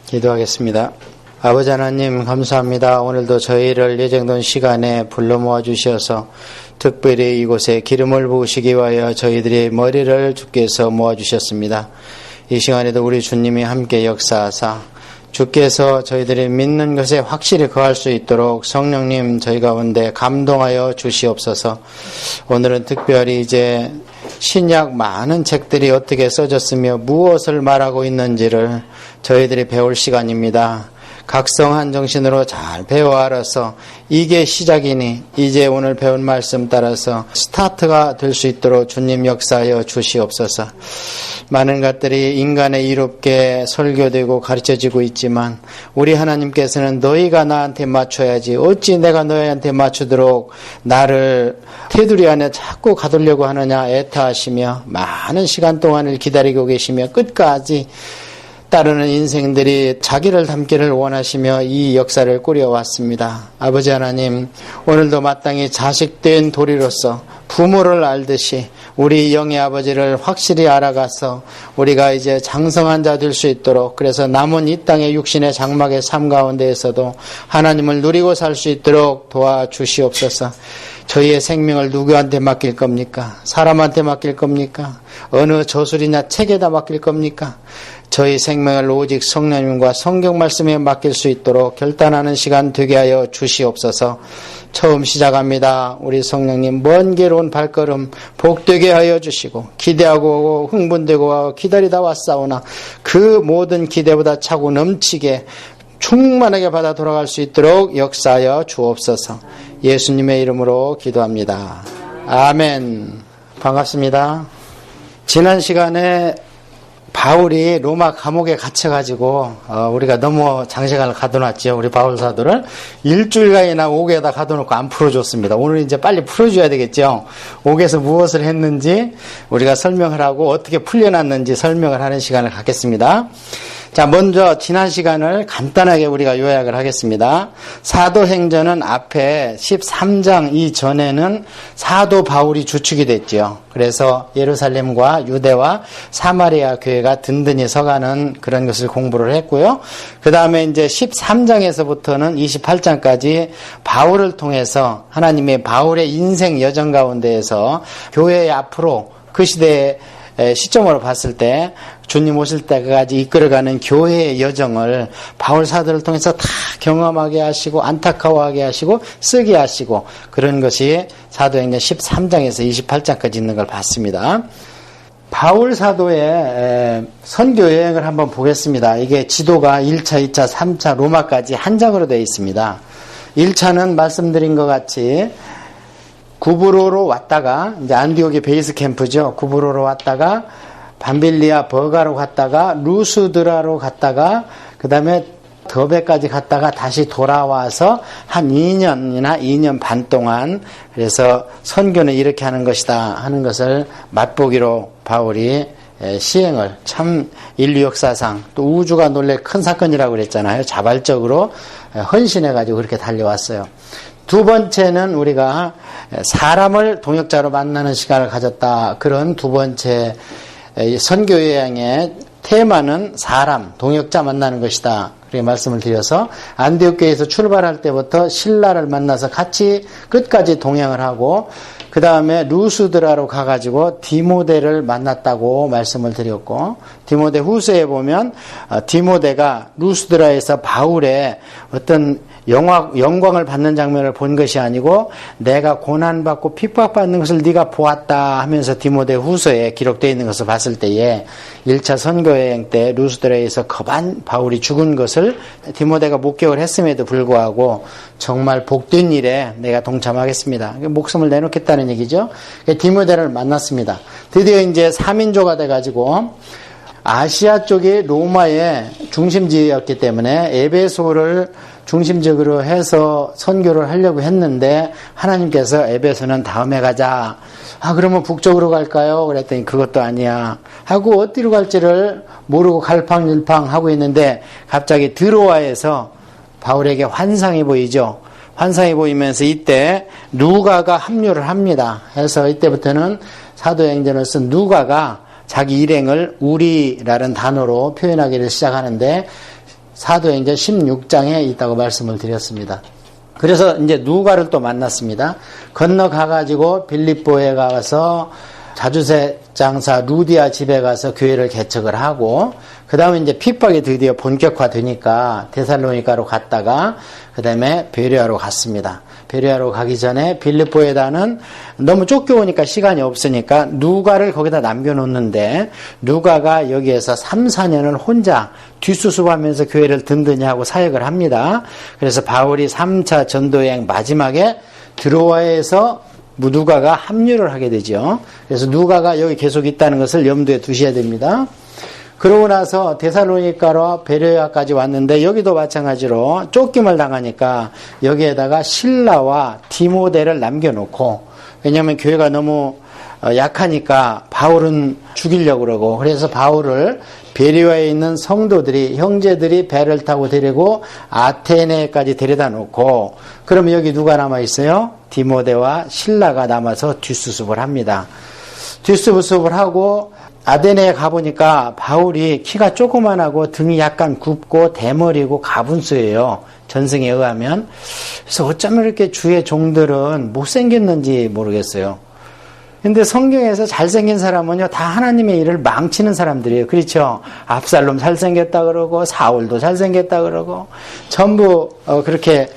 기도하겠습니다. 아버지 하나님 감사합니다. 오늘도 저희를 예정된 시간에 불러 모아 주셔서 특별히 이곳에 기름을 부으시기 위하여 저희들의 머리를 주께서 모아 주셨습니다. 이 시간에도 우리 주님이 함께 역사하사 주께서 저희들이 믿는 것에 확실히 거할 수 있도록 성령님 저희 가운데 감동하여 주시옵소서. 오늘은 특별히 이제 신약 많은 책들이 어떻게 써졌으며 무엇을 말하고 있는지를 저희들이 배울 시간입니다. 각성한 정신으로 잘 배워 알아서 이게 시작이니 이제 오늘 배운 말씀 따라서 스타트가 될 수 있도록 주님 역사하여 주시옵소서. 많은 것들이 인간의 이롭게 설교되고 가르쳐지고 있지만 우리 하나님께서는 너희가 나한테 맞춰야지 어찌 내가 너희한테 맞추도록 나를 테두리 안에 자꾸 가두려고 하느냐 애타하시며 많은 시간 동안을 기다리고 계시며 끝까지 따르는 인생들이 자기를 닮기를 원하시며 이 역사를 꾸려왔습니다. 아버지 하나님, 오늘도 마땅히 자식된 도리로서 부모를 알듯이 우리 영의 아버지를 확실히 알아가서 우리가 이제 장성한 자 될 수 있도록, 그래서 남은 이 땅의 육신의 장막의 삶 가운데에서도 하나님을 누리고 살 수 있도록 도와주시옵소서. 저희의 생명을 누구한테 맡길 겁니까? 사람한테 맡길 겁니까? 어느 저술이나 책에다 맡길 겁니까? 저희 생명을 오직 성령님과 성경 말씀에 맡길 수 있도록 결단하는 시간 되게 하여 주시옵소서. 처음 시작합니다. 우리 성령님 먼 길 온 발걸음 복되게 하여 주시고 기대하고 흥분되고 기다리다 왔사오나 그 모든 기대보다 차고 넘치게 충만하게 받아 돌아갈 수 있도록 역사하여 주옵소서. 예수님의 이름으로 기도합니다. 아멘. 반갑습니다. 지난 시간에 바울이 로마 감옥에 갇혀가지고 우리가 너무 장시간을 가둬놨죠. 우리 바울 사도를 일주일간이나 옥에다 가둬놓고 안 풀어줬습니다. 오늘 이제 빨리 풀어줘야 되겠죠. 옥에서 무엇을 했는지 우리가 설명을 하고 어떻게 풀려났는지 설명을 하는 시간을 갖겠습니다. 자, 먼저 지난 시간을 간단하게 우리가 요약을 하겠습니다. 사도행전은 앞에 13장 이전에는 사도 바울이 주축이 됐죠. 그래서 예루살렘과 유대와 사마리아 교회가 든든히 서가는 그런 것을 공부를 했고요. 그 다음에 이제 13장에서부터는 28장까지 바울을 통해서 하나님의 바울의 인생 여정 가운데에서 교회의 앞으로 그 시대의 시점으로 봤을 때 주님 오실 때까지 이끌어가는 교회의 여정을 바울 사도를 통해서 다 경험하게 하시고 안타까워하게 하시고 쓰게 하시고 그런 것이 사도행전 13장에서 28장까지 있는 걸 봤습니다. 바울 사도의 선교 여행을 한번 보겠습니다. 이게 지도가 1차, 2차, 3차 로마까지 한 장으로 되어 있습니다. 1차는 말씀드린 것 같이 구브로로 왔다가 이제 안디옥이 베이스 캠프죠. 구브로로 왔다가 밤빌리아 버가로 갔다가 루스드라로 갔다가 그 다음에 더베까지 갔다가 다시 돌아와서 한 2년이나 2년 반 동안 그래서 선교는 이렇게 하는 것이다 하는 것을 맛보기로 바울이 시행을 참 인류 역사상 또 우주가 놀래 큰 사건이라고 그랬잖아요. 자발적으로 헌신해가지고 그렇게 달려왔어요. 두 번째는 우리가 사람을 동역자로 만나는 시간을 가졌다. 그런 두 번째 선교여행의 테마는 사람, 동역자 만나는 것이다. 그렇게 말씀을 드려서 안디옥 교회에서 출발할 때부터 신라를 만나서 같이 끝까지 동행을 하고 그 다음에 루스드라로 가가지고 디모데를 만났다고 말씀을 드렸고 디모데 후서에 보면 디모데가 루스드라에서 바울의 어떤 영광을 받는 장면을 본 것이 아니고 내가 고난받고 핍박받는 것을 네가 보았다 하면서 디모데 후서에 기록되어 있는 것을 봤을 때에 1차 선교여행 때 루스드라에서 거반 바울이 죽은 것을 디모데가 목격을 했음에도 불구하고 정말 복된 일에 내가 동참하겠습니다. 목숨을 내놓겠다는 얘기죠. 디모데를 만났습니다. 드디어 이제 3인조가 돼가지고 아시아 쪽이 로마의 중심지였기 때문에 에베소를 중심적으로 해서 선교를 하려고 했는데 하나님께서 에베소는 다음에 가자. 그러면 북쪽으로 갈까요? 그랬더니 그것도 아니야. 하고 어디로 갈지를 모르고 갈팡질팡 하고 있는데 갑자기 드로아에서 바울에게 환상이 보이죠. 환상이 보이면서 이때 누가가 합류를 합니다. 해서 이때부터는 사도행전을 쓴 누가가 자기 일행을 우리라는 단어로 표현하기를 시작하는데 사도행전 16장에 있다고 말씀을 드렸습니다. 그래서 이제 누가를 또 만났습니다. 건너가가지고 빌립보에 가서 자주세 장사 루디아 집에 가서 교회를 개척을 하고, 그 다음에 이제 핍박이 드디어 본격화되니까 데살로니가로 갔다가 그 다음에 베레아로 갔습니다. 베레아로 가기 전에 빌립보에다는 너무 쫓겨오니까 시간이 없으니까 누가를 거기다 남겨놓는데, 누가가 여기에서 3, 4년을 혼자 뒷수습하면서 교회를 든든히 하고 사역을 합니다. 그래서 바울이 3차 전도여행 마지막에 드로아에서 누가가 합류를 하게 되죠. 그래서 누가가 여기 계속 있다는 것을 염두에 두셔야 됩니다. 그러고 나서 데살로니가로 베레아까지 왔는데, 여기도 마찬가지로 쫓김을 당하니까 여기에다가 실라와 디모데를 남겨놓고, 왜냐하면 교회가 너무 약하니까 바울은 죽이려고 그러고, 그래서 바울을 베레아에 있는 성도들이, 형제들이 배를 타고 데리고 아테네까지 데려다 놓고, 그러면 여기 누가 남아있어요? 디모데와 실라가 남아서 뒷수습을 합니다. 뒷수습을 하고 아테네에 가보니까 바울이 키가 조그만하고 등이 약간 굽고 대머리고 가분수예요. 전승에 의하면. 그래서 어쩌면 이렇게 주의 종들은 못생겼는지 모르겠어요. 근데 성경에서 잘생긴 사람은요, 다 하나님의 일을 망치는 사람들이에요. 그렇죠? 압살롬 잘생겼다 그러고, 사울도 잘생겼다 그러고, 전부 그렇게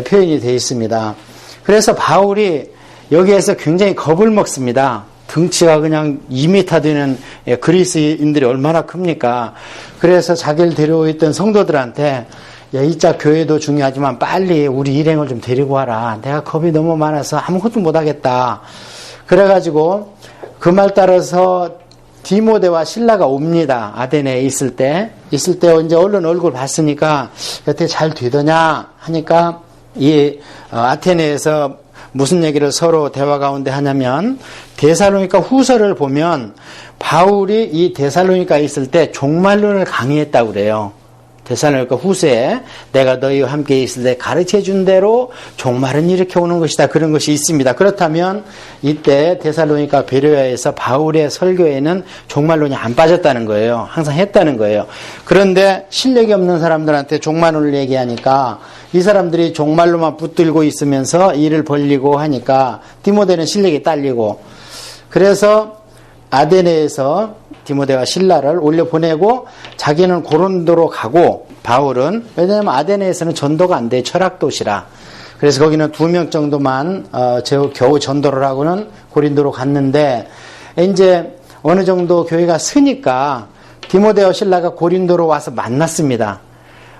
표현이 되어 있습니다. 그래서 바울이 여기에서 굉장히 겁을 먹습니다. 등치가 그냥 2m 되는 그리스인들이 얼마나 큽니까? 그래서 자기를 데려오 있던 성도들한테, 야, 이자 교회도 중요하지만 빨리 우리 일행을 좀 데리고 와라. 내가 겁이 너무 많아서 아무것도 못하겠다. 그래가지고 그 말 따라서 디모데와 실라가 옵니다. 아테네에 있을 때 이제 얼른 얼굴 봤으니까 어떻게 잘 되더냐 하니까, 이 아테네에서 무슨 얘기를 서로 대화 가운데 하냐면, 데살로니가 후서를 보면 바울이 이 데살로니가에 있을 때 종말론을 강의했다고 그래요. 데살로니가 후서에 내가 너희와 함께 있을 때 가르쳐 준 대로 종말은 이렇게 오는 것이다, 그런 것이 있습니다. 그렇다면 이때 데살로니가 베레아에서 바울의 설교에는 종말론이 안 빠졌다는 거예요. 항상 했다는 거예요. 그런데 실력이 없는 사람들한테 종말론을 얘기하니까 이 사람들이 종말로만 붙들고 있으면서 일을 벌리고 하니까 디모데는 실력이 딸리고, 그래서 아테네에서 디모데와 실라를 올려보내고 자기는 고린도로 가고, 바울은, 왜냐하면 아테네에서는 전도가 안 돼, 철학도시라. 그래서 거기는 2명 정도만 겨우 전도를 하고는 고린도로 갔는데, 이제 어느 정도 교회가 서니까 디모데와 실라가 고린도로 와서 만났습니다.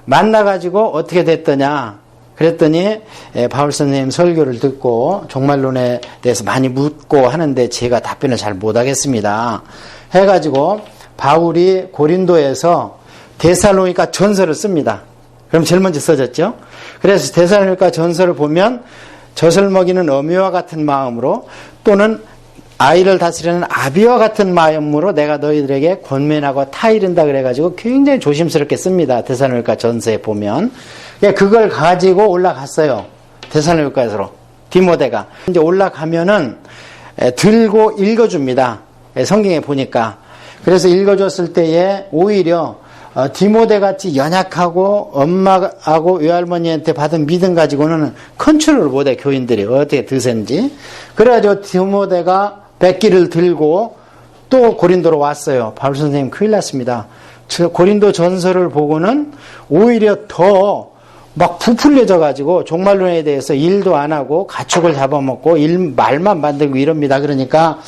만나가지고 어떻게 됐더냐 그랬더니, 바울 선생님 설교를 듣고 종말론에 대해서 많이 묻고 하는데 제가 답변을 잘 못하겠습니다 해가지고 바울이 고린도에서 데살로니가 전서를 씁니다. 그럼 제일 먼저 써졌죠. 그래서 데살로니가 전서를 보면 젖을 먹이는 어미와 같은 마음으로, 또는 아이를 다스리는 아비와 같은 마음으로 내가 너희들에게 권면하고 타이른다 그래가지고 굉장히 조심스럽게 씁니다. 데살로니가 전서에 보면. 그걸 가지고 올라갔어요. 데살로니가에서 디모데가. 이제 올라가면은 들고 읽어줍니다. 성경에 보니까. 그래서 읽어줬을 때에 오히려 디모데 같이 연약하고 엄마하고 외할머니한테 받은 믿음 가지고는 컨트롤을 못해, 교인들이 어떻게 드센지. 그래가지고 디모데가 백기를 들고 또 고린도로 왔어요. 바울 선생님 큰일 났습니다. 고린도 전서를 보고는 오히려 더 막 부풀려져 가지고 종말론에 대해서 일도 안 하고 가축을 잡아먹고 말만 만들고 이럽니다. 그러니까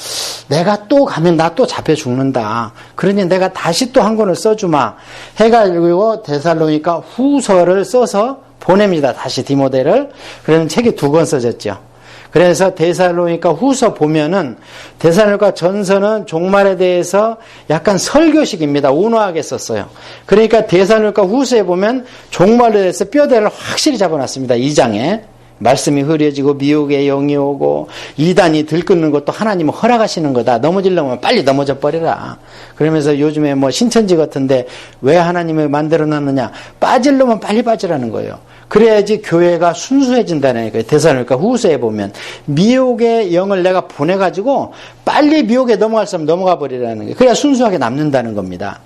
내가 또 가면 나 또 잡혀 죽는다. 그러니 내가 다시 또 한 권을 써주마 해가지고 데살로니가 후서를 써서 보냅니다. 다시 디모데를. 그러면 책이 2권 써졌죠. 그래서 데살로니가 후서 보면은, 데살로니가 전서는 종말에 대해서 약간 설교식입니다. 온화하게 썼어요. 그러니까 데살로니가 후서에 보면 종말에 대해서 뼈대를 확실히 잡아놨습니다. 2장에. 말씀이 흐려지고 미혹의 영이 오고 이단이 들끓는 것도 하나님은 허락하시는 거다. 넘어지려면 빨리 넘어져 버리라. 그러면서 요즘에 뭐 신천지 같은데 왜 하나님을 만들어놨느냐, 빠지려면 빨리 빠지라는 거예요. 그래야지 교회가 순수해진다는 거예요. 데살로니가 후서에 보면 미혹의 영을 내가 보내가지고 빨리 미혹에 넘어갈 사람 넘어가 버리라는 거예요. 그래야 순수하게 남는다는 겁니다.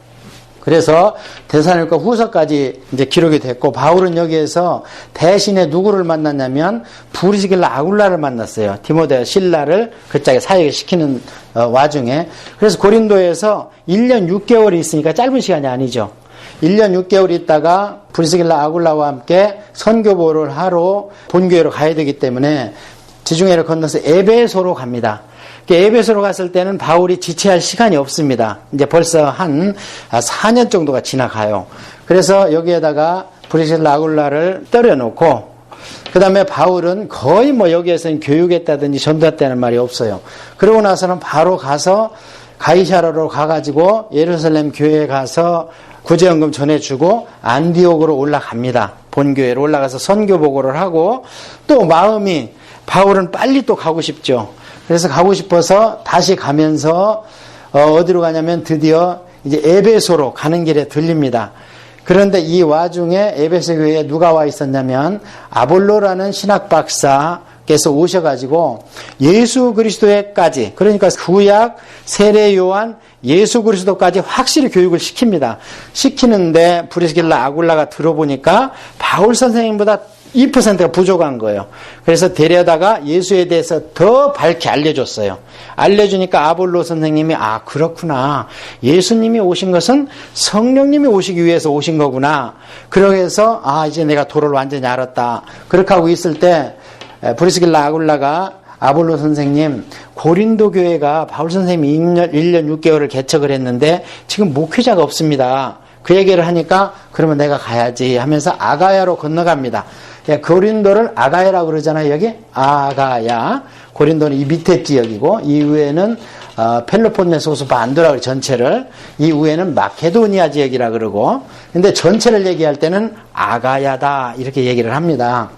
그래서 데살로니가 후서까지 이제 기록이 됐고, 바울은 여기에서 대신에 누구를 만났냐면 브리스길라 아굴라를 만났어요. 디모데 실라를 그 짝에 사역을 시키는 와중에. 그래서 고린도에서 1년 6개월이 있으니까 짧은 시간이 아니죠. 1년 6개월 있다가 브리스길라 아굴라와 함께 선교보를 하러 본교회로 가야 되기 때문에 지중해를 건너서 에베소로 갑니다. 에베소로 갔을 때는 바울이 지체할 시간이 없습니다. 이제 벌써 한 4년 정도가 지나가요. 그래서 여기에다가 브리스길라 아굴라를 때려놓고, 그 다음에 바울은 거의 여기에서는 교육했다든지 전도했다는 말이 없어요. 그러고 나서는 바로 가서 가이사라로 가가지고 예루살렘 교회에 가서 구제연금 전해주고 안디옥으로 올라갑니다. 본교회로 올라가서 선교 보고를 하고, 또 마음이 바울은 빨리 또 가고 싶죠. 그래서 가고 싶어서 다시 가면서 어디로 가냐면 드디어 이제 에베소로 가는 길에 들립니다. 그런데 이 와중에 에베소 교회에 누가 와 있었냐면 아볼로라는 신학 박사께서 오셔가지고 예수 그리스도에까지, 그러니까 구약 세례 요한 예수 그리스도까지 확실히 교육을 시킵니다. 시키는데 브리스길라 아굴라가 들어보니까 바울 선생님보다 2%가 부족한 거예요. 그래서 데려다가 예수에 대해서 더 밝게 알려줬어요. 알려주니까 아볼로 선생님이 그렇구나. 예수님이 오신 것은 성령님이 오시기 위해서 오신 거구나. 그래서 이제 내가 도를 완전히 알았다. 그렇게 하고 있을 때 브리스길라 아굴라가 아볼로 선생님, 고린도 교회가 바울 선생님이 1년 6개월을 개척을 했는데 지금 목회자가 없습니다. 그 얘기를 하니까 그러면 내가 가야지 하면서 아가야로 건너갑니다. 고린도를 아가야라고 그러잖아요. 여기 아가야. 고린도는 이 밑에 지역이고, 이후에는 펠로폰네소스 반도라 전체를, 이후에는 마케도니아 지역이라 그러고, 근데 전체를 얘기할 때는 아가야다 이렇게 얘기를 합니다.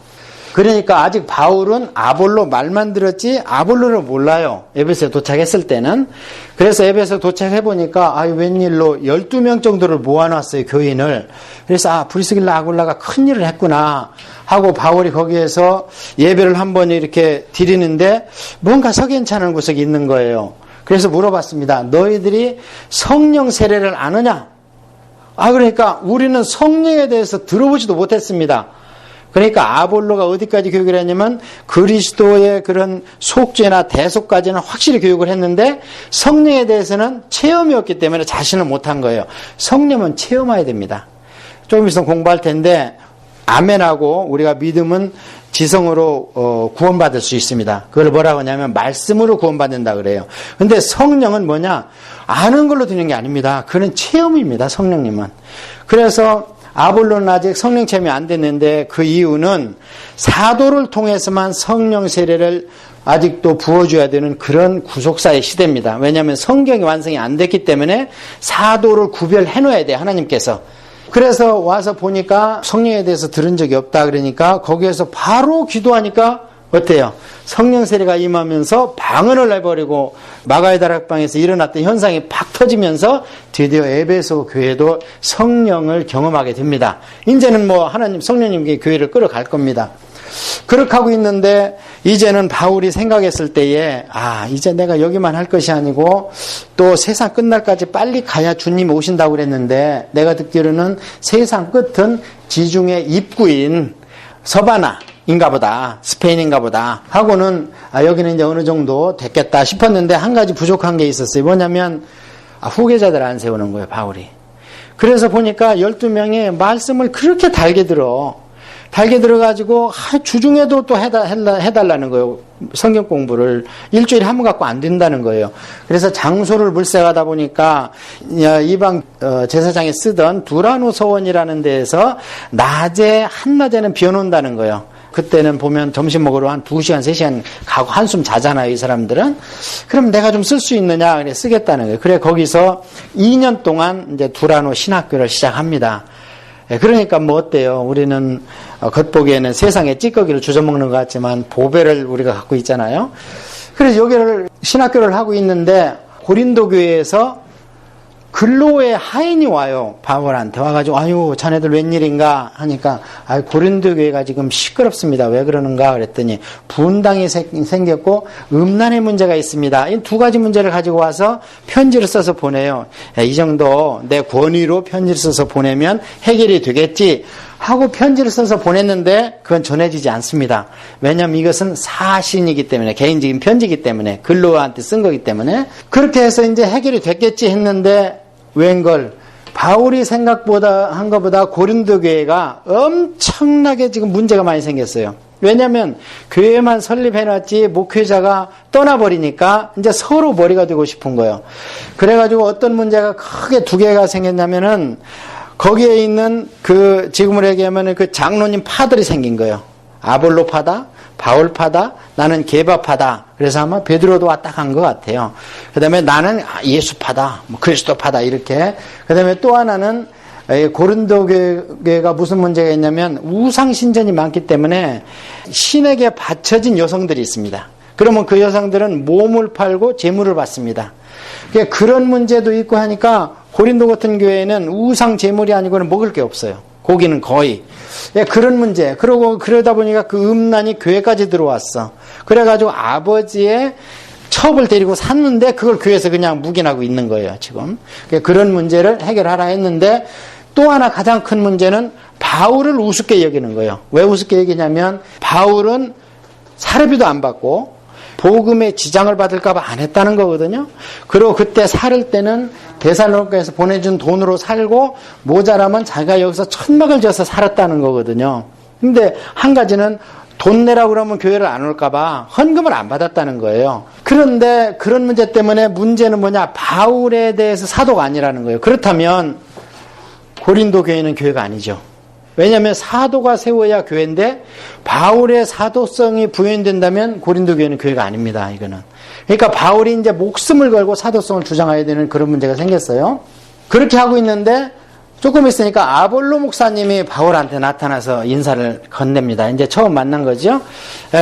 그러니까 아직 바울은 아볼로 말만 들었지 아볼로를 몰라요. 에베소에 도착했을 때는. 그래서 에베소 도착해보니까 웬일로 12명 정도를 모아놨어요, 교인을. 그래서 브리스길라 아굴라가 큰일을 했구나 하고 바울이 거기에서 예배를 한번 이렇게 드리는데 뭔가 석연찮은 구석이 있는 거예요. 그래서 물어봤습니다. 너희들이 성령 세례를 아느냐? 그러니까 우리는 성령에 대해서 들어보지도 못했습니다. 그러니까 아볼로가 어디까지 교육을 했냐면 그리스도의 그런 속죄나 대속까지는 확실히 교육을 했는데 성령에 대해서는 체험이 없기 때문에 자신을 못한 거예요. 성령은 체험해야 됩니다. 조금 있으면 공부할 텐데 아멘하고 우리가 믿음은 지성으로 구원받을 수 있습니다. 그걸 뭐라고 하냐면 말씀으로 구원받는다 그래요. 근데 성령은 뭐냐? 아는 걸로 되는 게 아닙니다. 그는 체험입니다. 성령님은. 그래서 아볼로는 아직 성령 체험이 안 됐는데 그 이유는 사도를 통해서만 성령 세례를 아직도 부어줘야 되는 그런 구속사의 시대입니다. 왜냐하면 성경이 완성이 안 됐기 때문에 사도를 구별해 놓아야 돼요. 하나님께서. 그래서 와서 보니까 성령에 대해서 들은 적이 없다 그러니까 거기에서 바로 기도하니까 어때요? 성령 세례가 임하면서 방언을 내버리고 마가의 다락방에서 일어났던 현상이 팍 터지면서 드디어 에베소 교회도 성령을 경험하게 됩니다. 이제는 하나님 성령님께 교회를 끌어갈 겁니다. 그렇게 하고 있는데 이제는 바울이 생각했을 때에 이제 내가 여기만 할 것이 아니고 또 세상 끝날까지 빨리 가야 주님이 오신다고 그랬는데 내가 듣기로는 세상 끝은 지중해 입구인 서바나인가 보다, 스페인인가 보다 하고는 여기는 이제 어느 정도 됐겠다 싶었는데 한 가지 부족한 게 있었어요. 뭐냐면 후계자들 안 세우는 거예요, 바울이. 그래서 보니까 12명이 말씀을 그렇게 달게 들어가지고 주중에도 또 해달라는 거예요. 성경 공부를 일주일에 한 번 갖고 안 된다는 거예요. 그래서 장소를 물색하다 보니까 이방 제사장이 쓰던 두라노 서원이라는 데에서 한낮에는 비워놓는다는 거예요. 그때는 보면 점심 먹으러 한 2시간, 3시간 가고 한숨 자잖아요, 이 사람들은. 그럼 내가 좀 쓸 수 있느냐? 그래, 쓰겠다는 거예요. 그래, 거기서 2년 동안 이제 두라노 신학교를 시작합니다. 그러니까 어때요? 우리는 겉보기에는 세상에 찌꺼기를 주워먹는 것 같지만 보배를 우리가 갖고 있잖아요. 그래서 여기를 신학교를 하고 있는데 고린도 교회에서 근로의 하인이 와요. 바울한테 와가지고 아유 자네들 웬일인가 하니까 고린도 교회가 지금 시끄럽습니다. 왜 그러는가 그랬더니 분당이 생겼고 음란의 문제가 있습니다. 이 두 가지 문제를 가지고 와서 편지를 써서 보내요. 이 정도 내 권위로 편지를 써서 보내면 해결이 되겠지 하고 편지를 써서 보냈는데 그건 전해지지 않습니다. 왜냐하면 이것은 사신이기 때문에, 개인적인 편지이기 때문에, 근로한테 쓴 거기 때문에 그렇게 해서 이제 해결이 됐겠지 했는데 웬걸 바울이 생각보다 한 것보다 고린도 교회가 엄청나게 지금 문제가 많이 생겼어요. 왜냐하면 교회만 설립해놨지 목회자가 떠나버리니까 이제 서로 머리가 되고 싶은 거예요. 그래가지고 어떤 문제가 크게 두 개가 생겼냐면은 거기에 있는 그 지금으로 얘기하면 그 장로님 파들이 생긴 거예요. 아볼로 파다, 바울 파다, 나는 게바 파다. 그래서 아마 베드로도 왔다 간 것 같아요. 그 다음에 나는 예수 파다, 그리스도 파다 이렇게. 그 다음에 또 하나는 고린도 교회가 무슨 문제가 있냐면 우상신전이 많기 때문에 신에게 바쳐진 여성들이 있습니다. 그러면 그 여성들은 몸을 팔고 재물을 받습니다. 그런 문제도 있고 하니까 고린도 같은 교회에는 우상 재물이 아니고는 먹을 게 없어요. 고기는 거의. 그런 문제. 그러다 보니까 그 음란이 교회까지 들어왔어. 그래가지고 아버지의 첩을 데리고 샀는데 그걸 교회에서 그냥 묵인하고 있는 거예요, 지금. 그런 문제를 해결하라 했는데 또 하나 가장 큰 문제는 바울을 우습게 여기는 거예요. 왜 우습게 여기냐면 바울은 사례비도 안 받고 복음에 지장을 받을까봐 안 했다는 거거든요. 그리고 그때 살을 때는 데살로니가에서 보내준 돈으로 살고 모자라면 자기가 여기서 천막을 지어서 살았다는 거거든요. 근데 한 가지는 돈 내라고 그러면 교회를 안 올까봐 헌금을 안 받았다는 거예요. 그런데 그런 문제 때문에 문제는 뭐냐? 바울에 대해서 사도가 아니라는 거예요. 그렇다면 고린도 교회는 교회가 아니죠. 왜냐하면 사도가 세워야 교회인데 바울의 사도성이 부여된다면 고린도 교회는 교회가 아닙니다. 이거는. 그러니까 바울이 이제 목숨을 걸고 사도성을 주장해야 되는 그런 문제가 생겼어요. 그렇게 하고 있는데 조금 있으니까 아볼로 목사님이 바울한테 나타나서 인사를 건넵니다. 이제 처음 만난 거죠.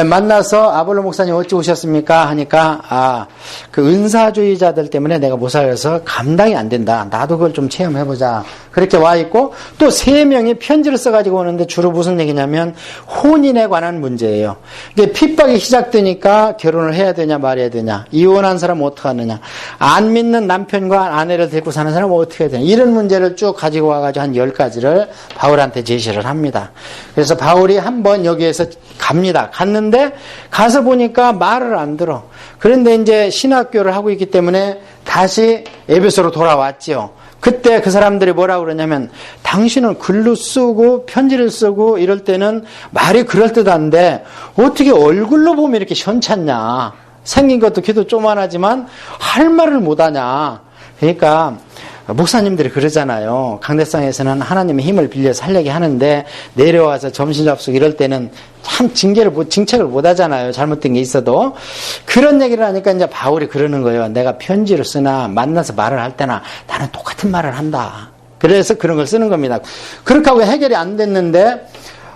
만나서 아볼로 목사님 어찌 오셨습니까? 하니까 그 은사주의자들 때문에 내가 못 살려서 감당이 안 된다. 나도 그걸 좀 체험해보자. 그렇게 와 있고 또 3명이 편지를 써가지고 오는데 주로 무슨 얘기냐면 혼인에 관한 문제예요. 이제 핍박이 시작되니까 결혼을 해야 되냐 말해야 되냐. 이혼한 사람은 어떻게 하느냐. 안 믿는 남편과 아내를 데리고 사는 사람은 어떻게 해야 되냐. 이런 문제를 쭉 가지고 와가지고 한 10가지를 바울한테 제시를 합니다. 그래서 바울이 한번 여기에서 갑니다. 갔는데 가서 보니까 말을 안 들어. 그런데 이제 신학교를 하고 있기 때문에 다시 에베소로 돌아왔지요. 그때 그 사람들이 뭐라고 그러냐면 당신은 글로 쓰고 편지를 쓰고 이럴 때는 말이 그럴듯한데 어떻게 얼굴로 보면 이렇게 현찮냐. 생긴 것도 키도 조만하지만 할 말을 못하냐. 그러니까 목사님들이 그러잖아요. 강대상에서는 하나님의 힘을 빌려서 하려고 하는데 내려와서 점심 접속 이럴 때는 참 징책을 못 하잖아요. 잘못된 게 있어도. 그런 얘기를 하니까 이제 바울이 그러는 거예요. 내가 편지를 쓰나 만나서 말을 할 때나 나는 똑같은 말을 한다. 그래서 그런 걸 쓰는 겁니다. 그렇게 하고 해결이 안 됐는데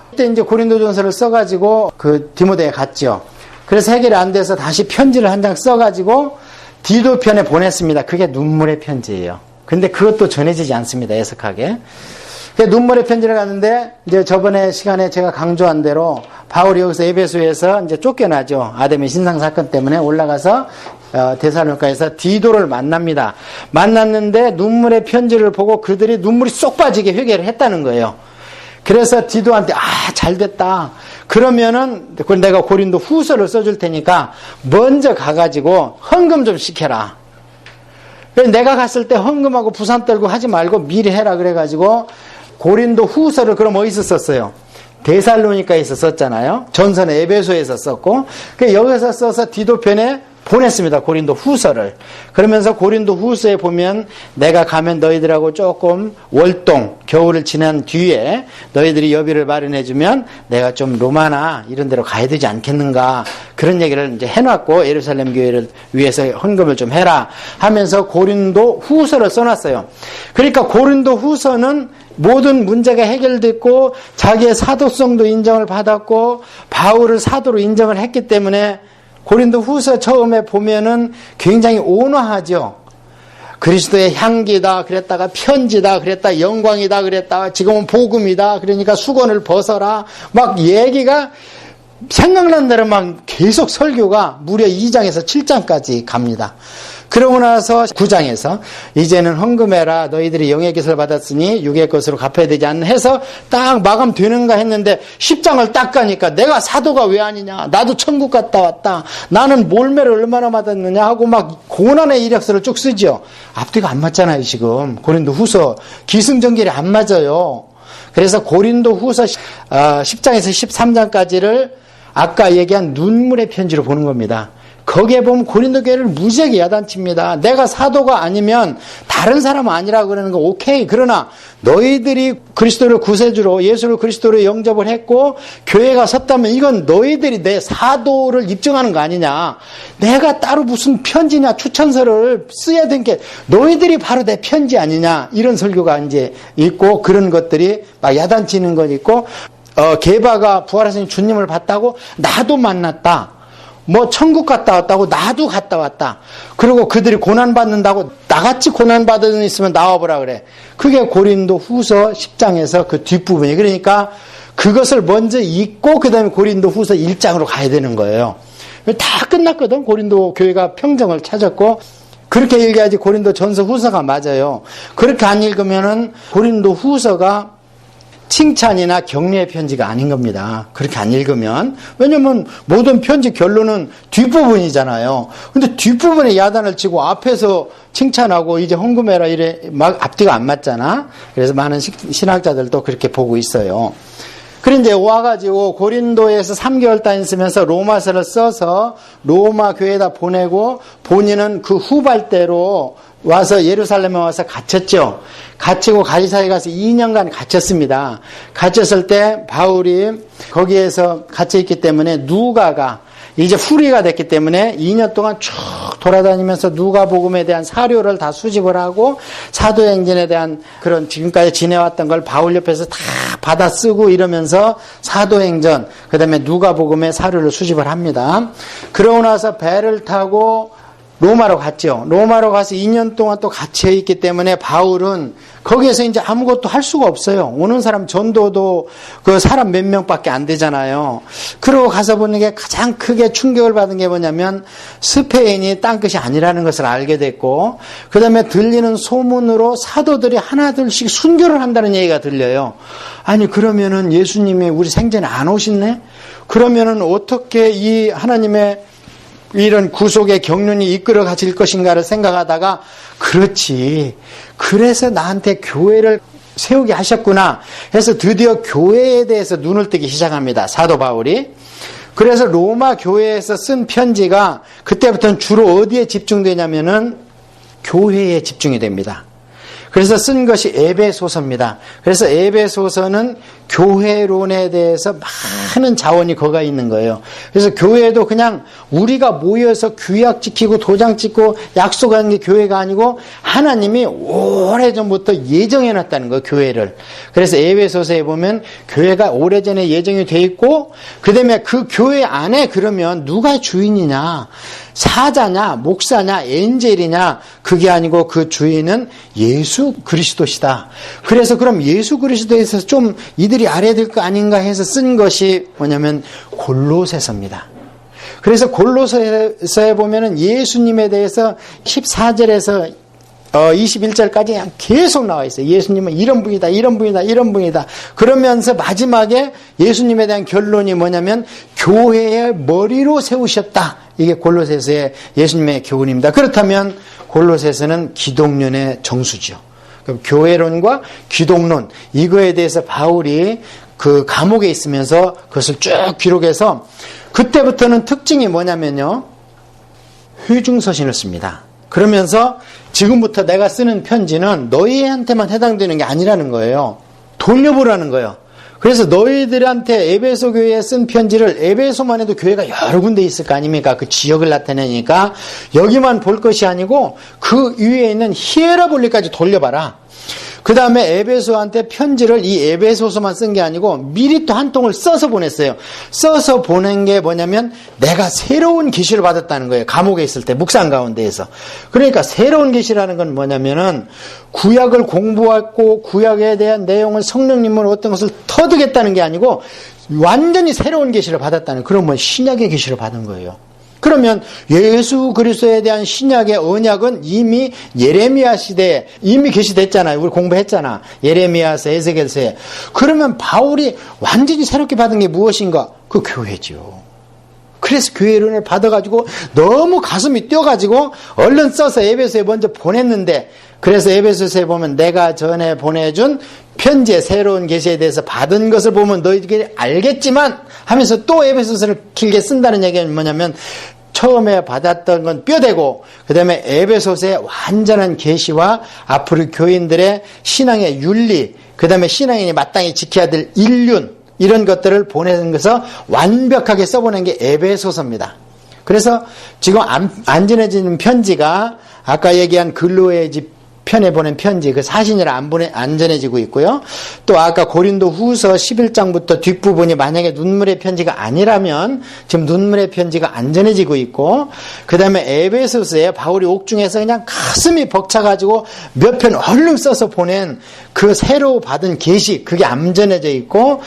그때 이제 고린도전서를 써가지고 그 디모데에 갔죠. 그래서 해결이 안 돼서 다시 편지를 한 장 써가지고 디도편에 보냈습니다. 그게 눈물의 편지예요. 근데 그것도 전해지지 않습니다. 애석하게. 눈물의 편지를 갔는데 이제 저번에 시간에 제가 강조한 대로 바울이 여기서 에베소에서 이제 쫓겨나죠. 아담의 신상 사건 때문에 올라가서 데살로니가에서 디도를 만납니다. 만났는데 눈물의 편지를 보고 그들이 눈물이 쏙 빠지게 회개를 했다는 거예요. 그래서 디도한테 잘 됐다. 그러면은 내가 고린도 후서를 써줄 테니까 먼저 가가지고 헌금 좀 시켜라. 내가 갔을 때 헌금하고 부산 떨고 하지 말고 미리 해라 그래가지고 고린도 후서를 그럼 어디서 썼어요? 데살로니가에서 썼잖아요. 전서는 에베소에서 썼고 여기서 써서 디도편에 보냈습니다. 고린도 후서를. 그러면서 고린도 후서에 보면 내가 가면 너희들하고 조금 월동 겨울을 지난 뒤에 너희들이 여비를 마련해주면 내가 좀 로마나 이런 데로 가야 되지 않겠는가 그런 얘기를 이제 해놨고 예루살렘 교회를 위해서 헌금을 좀 해라 하면서 고린도 후서를 써놨어요. 그러니까 고린도 후서는 모든 문제가 해결됐고 자기의 사도성도 인정을 받았고 바울을 사도로 인정을 했기 때문에 고린도 후서 처음에 보면은 굉장히 온화하죠. 그리스도의 향기다 그랬다가 편지다 그랬다, 영광이다 그랬다가 지금은 복음이다 그러니까 수건을 벗어라, 막 얘기가 생각난 대로 막 계속 설교가 무려 2장에서 7장까지 갑니다. 그러고 나서 9장에서 이제는 헌금해라, 너희들이 영의 깃을 받았으니 육의 것으로 갚아야 되지 않나 해서 딱 마감되는가 했는데 10장을 딱 가니까 내가 사도가 왜 아니냐, 나도 천국 갔다 왔다, 나는 몰매를 얼마나 받았느냐 하고 막 고난의 이력서를 쭉 쓰죠. 앞뒤가 안 맞잖아요. 지금 고린도 후서 기승전결이 안 맞아요. 그래서 고린도 후서 10장에서 13장까지를 아까 얘기한 눈물의 편지로 보는 겁니다. 거기에 보면 고린도 교회를 무지하게 야단칩니다. 내가 사도가 아니면 다른 사람 아니라고 그러는 거 오케이. 그러나 너희들이 그리스도를 구세주로, 예수를 그리스도로 영접을 했고 교회가 섰다면 이건 너희들이 내 사도를 입증하는 거 아니냐. 내가 따로 무슨 편지냐 추천서를 써야 되는 게 너희들이 바로 내 편지 아니냐. 이런 설교가 이제 있고 그런 것들이 막 야단치는 건 있고, 게바가 부활하신 주님을 봤다고 나도 만났다. 뭐 천국 갔다 왔다고 나도 갔다 왔다. 그리고 그들이 고난받는다고 나같이 고난받은 있으면 나와보라 그래. 그게 고린도 후서 10장에서 그 뒷부분이. 그러니까 그것을 먼저 읽고 그 다음에 고린도 후서 1장으로 가야 되는 거예요. 다 끝났거든. 고린도 교회가 평정을 찾았고 그렇게 읽어야지 고린도 전서 후서가 맞아요. 그렇게 안 읽으면은 고린도 후서가 칭찬이나 격려의 편지가 아닌 겁니다. 그렇게 안 읽으면. 왜냐면 모든 편지 결론은 뒷부분이잖아요. 근데 뒷부분에 야단을 치고 앞에서 칭찬하고 이제 헌금해라 이래 막 앞뒤가 안 맞잖아. 그래서 많은 신학자들도 그렇게 보고 있어요. 그래 이제 와가지고 고린도에서 3개월 다니면서 로마서를 써서 로마 교회에다 보내고 본인은 그 후발대로 와서 예루살렘에 와서 갇혔죠. 갇히고 가이사랴에 가서 2년간 갇혔습니다. 갇혔을 때 바울이 거기에서 갇혀있기 때문에 누가가 이제 후리가 됐기 때문에 2년 동안 쭉 돌아다니면서 누가복음에 대한 사료를 다 수집을 하고 사도행전에 대한 그런 지금까지 지내왔던 걸 바울 옆에서 다 받아 쓰고 이러면서 사도행전 그다음에 누가복음의 사료를 수집을 합니다. 그러고 나서 배를 타고 로마로 갔죠. 로마로 가서 2년 동안 또 갇혀있기 때문에 바울은 거기에서 이제 아무것도 할 수가 없어요. 오는 사람 전도도 그 사람 몇 명밖에 안 되잖아요. 그러고 가서 보는 게 가장 크게 충격을 받은 게 뭐냐면 스페인이 땅끝이 아니라는 것을 알게 됐고 그 다음에 들리는 소문으로 사도들이 하나둘씩 순교를 한다는 얘기가 들려요. 아니 그러면은 예수님이 우리 생전에 안 오셨네? 그러면은 어떻게 이 하나님의 이런 구속의 경륜이 이끌어 가질 것인가를 생각하다가 그렇지. 그래서 나한테 교회를 세우게 하셨구나 해서 드디어 교회에 대해서 눈을 뜨기 시작합니다. 사도 바울이. 그래서 로마 교회에서 쓴 편지가 그때부터는 주로 어디에 집중되냐면은 교회에 집중이 됩니다. 그래서 쓴 것이 에베소서입니다. 그래서 에베소서는 교회론에 대해서 많은 자원이 거가 있는 거예요. 그래서 교회도 그냥 우리가 모여서 규약 지키고 도장 찍고 약속하는 게 교회가 아니고 하나님이 오래전부터 예정해놨다는 거예요. 교회를. 그래서 에베소서에 보면 교회가 오래전에 예정이 돼 있고 그 다음에 그 교회 안에 그러면 누가 주인이냐, 사자냐, 목사냐, 엔젤이냐, 그게 아니고 그 주인은 예수 그리스도시다. 그래서 그럼 예수 그리스도에서 좀 이들이 알아야 될 거 아닌가 해서 쓴 것이 뭐냐면 골로새서입니다. 그래서 골로새서에 보면은 예수님에 대해서 14절에서 21절까지 그냥 계속 나와 있어요. 예수님은 이런 분이다, 이런 분이다, 이런 분이다. 그러면서 마지막에 예수님에 대한 결론이 뭐냐면 교회의 머리로 세우셨다. 이게 골로새서의 예수님의 교훈입니다. 그렇다면 골로새서는 기독론의 정수죠. 교회론과 기독론 이거에 대해서 바울이 그 감옥에 있으면서 그것을 쭉 기록해서 그때부터는 특징이 뭐냐면요. 회중서신을 씁니다. 그러면서 지금부터 내가 쓰는 편지는 너희한테만 해당되는 게 아니라는 거예요. 돌려보라는 거예요. 그래서 너희들한테 에베소 교회에 쓴 편지를 에베소만 해도 교회가 여러 군데 있을 거 아닙니까? 그 지역을 나타내니까 여기만 볼 것이 아니고 그 위에 있는 히에라볼리까지 돌려봐라. 그 다음에 에베소한테 편지를 이 에베소서만 쓴 게 아니고 미리 또 한 통을 써서 보냈어요. 써서 보낸 게 뭐냐면 내가 새로운 계시를 받았다는 거예요. 감옥에 있을 때 묵상 가운데에서. 그러니까 새로운 계시라는 건 뭐냐면은 구약을 공부하고 구약에 대한 내용을 성령님으로 어떤 것을 터득했다는 게 아니고 완전히 새로운 계시를 받았다는 그런 뭐 신약의 계시를 받은 거예요. 그러면 예수 그리스도에 대한 신약의 언약은 이미 예레미야 시대에 이미 계시됐잖아요. 우리 공부했잖아. 예레미야서, 에스겔서에. 그러면 바울이 완전히 새롭게 받은 게 무엇인가? 그 교회죠. 그래서 교회 은혜를 받아가지고 너무 가슴이 뛰어가지고 얼른 써서 에베소에 먼저 보냈는데, 그래서 에베소서에 보면 내가 전에 보내준 편지의 새로운 계시에 대해서 받은 것을 보면 너희들이 알겠지만 하면서 또 에베소서를 길게 쓴다는 얘기는 뭐냐면 처음에 받았던 건 뼈대고 그 다음에 에베소서의 완전한 계시와 앞으로 교인들의 신앙의 윤리, 그 다음에 신앙인이 마땅히 지켜야 될 일륜, 이런 것들을 보내는 것을 완벽하게 써보낸 게 에베소서입니다. 그래서 지금 안전해지는 편지가 아까 얘기한 근로의 집 편에 보낸 편지, 그 사신이라 안 전해지고 있고요. 또 아까 고린도 후서 11장부터 뒷부분이 만약에 눈물의 편지가 아니라면 지금 눈물의 편지가 안 전해지고 있고, 그 다음에 에베소서에 바울이 옥중에서 그냥 가슴이 벅차가지고 몇 편 얼른 써서 보낸 그 새로 받은 계시, 그게 안 전해져 있고,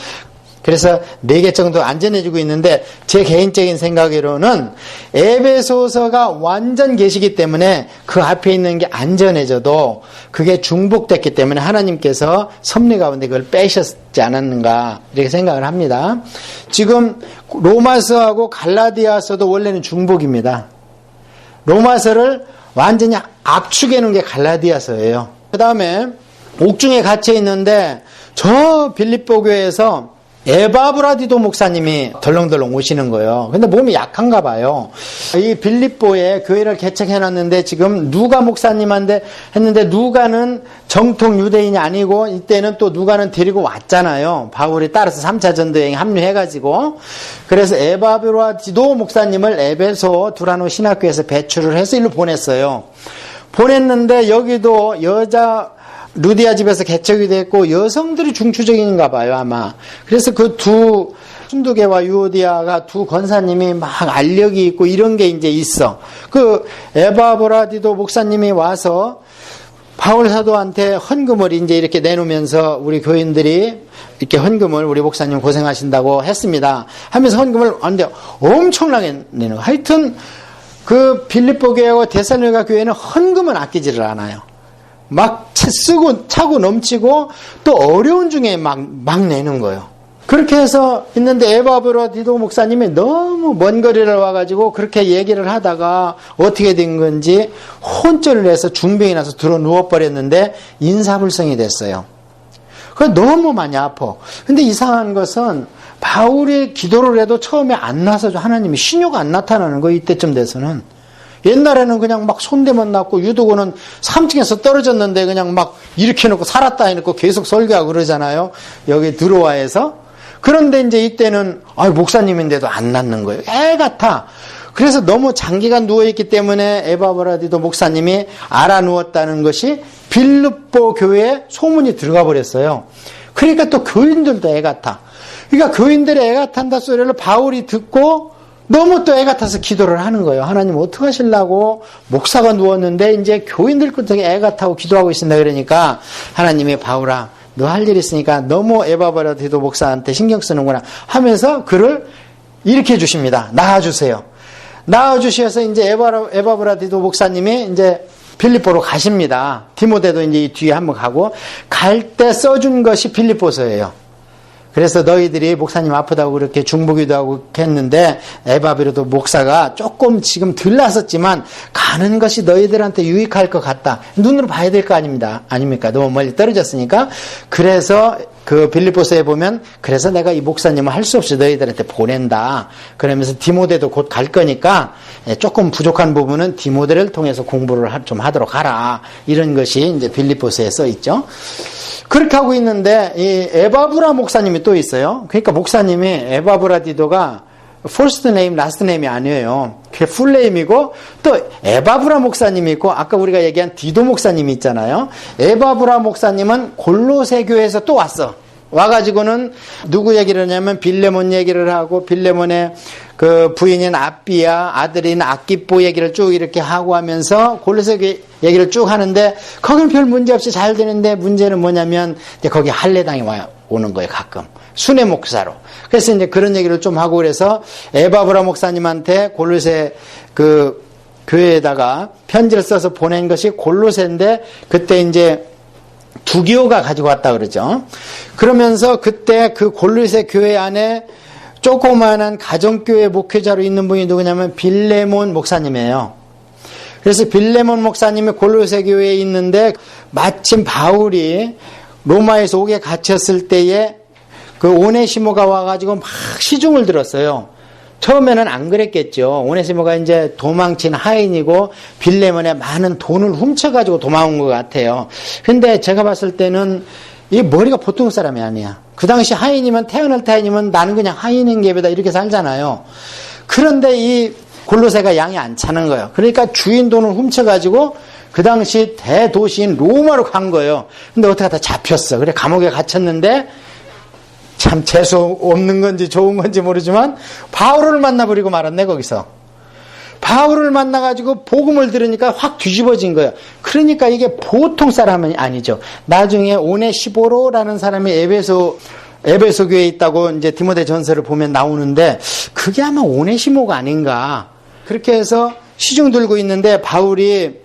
그래서 4개 정도 안 전해지고 있는데 제 개인적인 생각으로는 에베소서가 완전 계시기 때문에 그 앞에 있는 게 안 전해져도 그게 중복됐기 때문에 하나님께서 섭리 가운데 그걸 빼셨지 않았는가 이렇게 생각을 합니다. 지금 로마서하고 갈라디아서도 원래는 중복입니다. 로마서를 완전히 압축해 놓은 게 갈라디아서예요. 그 다음에 옥중에 갇혀 있는데 저 빌립보 교회에서 에바브라디도 목사님이 덜렁덜렁 오시는 거예요. 근데 몸이 약한가 봐요. 이 빌립보에 교회를 개척해놨는데 지금 누가 목사님한테 했는데 누가는 정통 유대인이 아니고 이때는 또 누가는 데리고 왔잖아요. 바울이 따라서 3차 전도여행 합류해가지고. 그래서 에바브라디도 목사님을 에베소 두라노 신학교에서 배출을 해서 일로 보냈어요. 보냈는데 여기도 여자 루디아 집에서 개척이 됐고 여성들이 중추적인가 봐요 아마. 그래서 그 두 순두계와 유오디아가 두 권사님이 막 알력이 있고 이런 게 이제 있어. 그 에바브라디도 목사님이 와서 바울 사도한테 헌금을 이제 이렇게 내놓으면서 우리 교인들이 이렇게 헌금을 우리 목사님 고생하신다고 했습니다 하면서 헌금을 근데 엄청나게 내놓고, 하여튼 그 빌립보 교회와 데살로니가 교회는 헌금은 아끼지를 않아요. 막 쓰고 차고 넘치고 또 어려운 중에 막 내는 거예요. 그렇게 해서 있는데 에바브라디도 목사님이 너무 먼 거리를 와가지고 그렇게 얘기를 하다가 어떻게 된 건지 혼쭐을 내서 중병이 나서 들어 누워버렸는데 인사불성이 됐어요. 그래서 너무 많이 아파. 근데 이상한 것은 바울이 기도를 해도 처음에 안 나서죠. 하나님이 신효가 안 나타나는 거예요. 이때쯤 돼서는. 옛날에는 그냥 막 손대만 났고 유도고는 3층에서 떨어졌는데 그냥 막 이렇게 해놓고 살았다 해놓고 계속 설교하고 그러잖아요. 여기 들어와에서. 그런데 이제 이때는 목사님인데도 안 낫는 거예요. 애 같아. 그래서 너무 장기간 누워있기 때문에 에바브라디도 목사님이 알아 누웠다는 것이 빌립보 교회에 소문이 들어가 버렸어요. 그러니까 또 교인들도 애 같아. 그러니까 교인들의 애 같단다 소리를 바울이 듣고 너무 또 애 같아서 기도를 하는 거예요. 하나님 어떻게 하시려고 목사가 누웠는데 이제 교인들 끝에 애 같다고 기도하고 있습니다. 그러니까 하나님이 바울아 너 할 일 있으니까 너무 에바브라디도 목사한테 신경 쓰는구나 하면서 그를 일으켜 주십니다. 낳아주세요. 낳아주셔서 이제 에바브라디도 목사님이 이제 빌립보로 가십니다. 디모데도 이제 이 뒤에 한번 가고 갈 때 써준 것이 빌립보서예요. 그래서 너희들이 목사님 아프다고 그렇게 중보기도 하고 했는데 에바브라디도 목사가 조금 지금 덜 났었지만 가는 것이 너희들한테 유익할 것 같다. 눈으로 봐야 될 거 아닙니까? 너무 멀리 떨어졌으니까. 그래서 그 빌립보서에 보면 그래서 내가 이 목사님을 할 수 없이 너희들한테 보낸다. 그러면서 디모데도 곧 갈 거니까 조금 부족한 부분은 디모데를 통해서 공부를 좀 하도록 하라. 이런 것이 이제 빌립보서에 써 있죠. 그렇게 하고 있는데 이 에바브라 목사님이 또 있어요. 그러니까 목사님이 에바브라디도가 first name, last name이 아니에요. 그게 풀네임이고, 또 에바브라 목사님이 있고, 아까 우리가 얘기한 디도 목사님이 있잖아요. 에바브라 목사님은 골로새 교회에서 또 왔어. 와가지고는 누구 얘기를 하냐면 빌레몬 얘기를 하고, 빌레몬의 그 부인인 아비야, 아들인 아기뽀 얘기를 쭉 이렇게 하고 하면서 골로새 교회 얘기를 쭉 하는데, 거기는 별 문제 없이 잘 되는데, 문제는 뭐냐면 이제 거기 할례당이 오는 거예요, 가끔. 순회 목사로. 그래서 이제 그런 얘기를 좀 하고, 그래서 에바브라 목사님한테 골로새 그 교회에다가 편지를 써서 보낸 것이 골로새인데, 그때 이제 두기오가 가지고 왔다 그러죠. 그러면서 그때 그 골로새 교회 안에 조그마한 가정교회 목회자로 있는 분이 누구냐면 빌레몬 목사님이에요. 그래서 빌레몬 목사님이 골로새 교회에 있는데, 마침 바울이 로마에서 옥에 갇혔을 때에 그 오네시모가 와가지고 막 시중을 들었어요. 처음에는 안 그랬겠죠. 오네시모가 이제 도망친 하인이고 빌레몬의 많은 돈을 훔쳐가지고 도망온 것 같아요. 근데 제가 봤을 때는 이 머리가 보통 사람이 아니야. 그 당시 하인이면, 태어날 때 하인이면 나는 그냥 하인인 갭이다 이렇게 살잖아요. 그런데 이 골로새가 양이 안 차는 거예요. 그러니까 주인 돈을 훔쳐가지고 그 당시 대도시인 로마로 간 거예요. 근데 어떻게 하다 잡혔어. 그래 감옥에 갇혔는데, 참 재수 없는 건지 좋은 건지 모르지만 바울을 만나버리고 말았네. 거기서 바울을 만나가지고 복음을 들으니까 확 뒤집어진 거예요. 그러니까 이게 보통 사람은 아니죠. 나중에 오네시보로라는 사람이 에베소 교회에 있다고 이제 디모데 전서를 보면 나오는데, 그게 아마 오네시모가 아닌가. 그렇게 해서 시중 들고 있는데, 바울이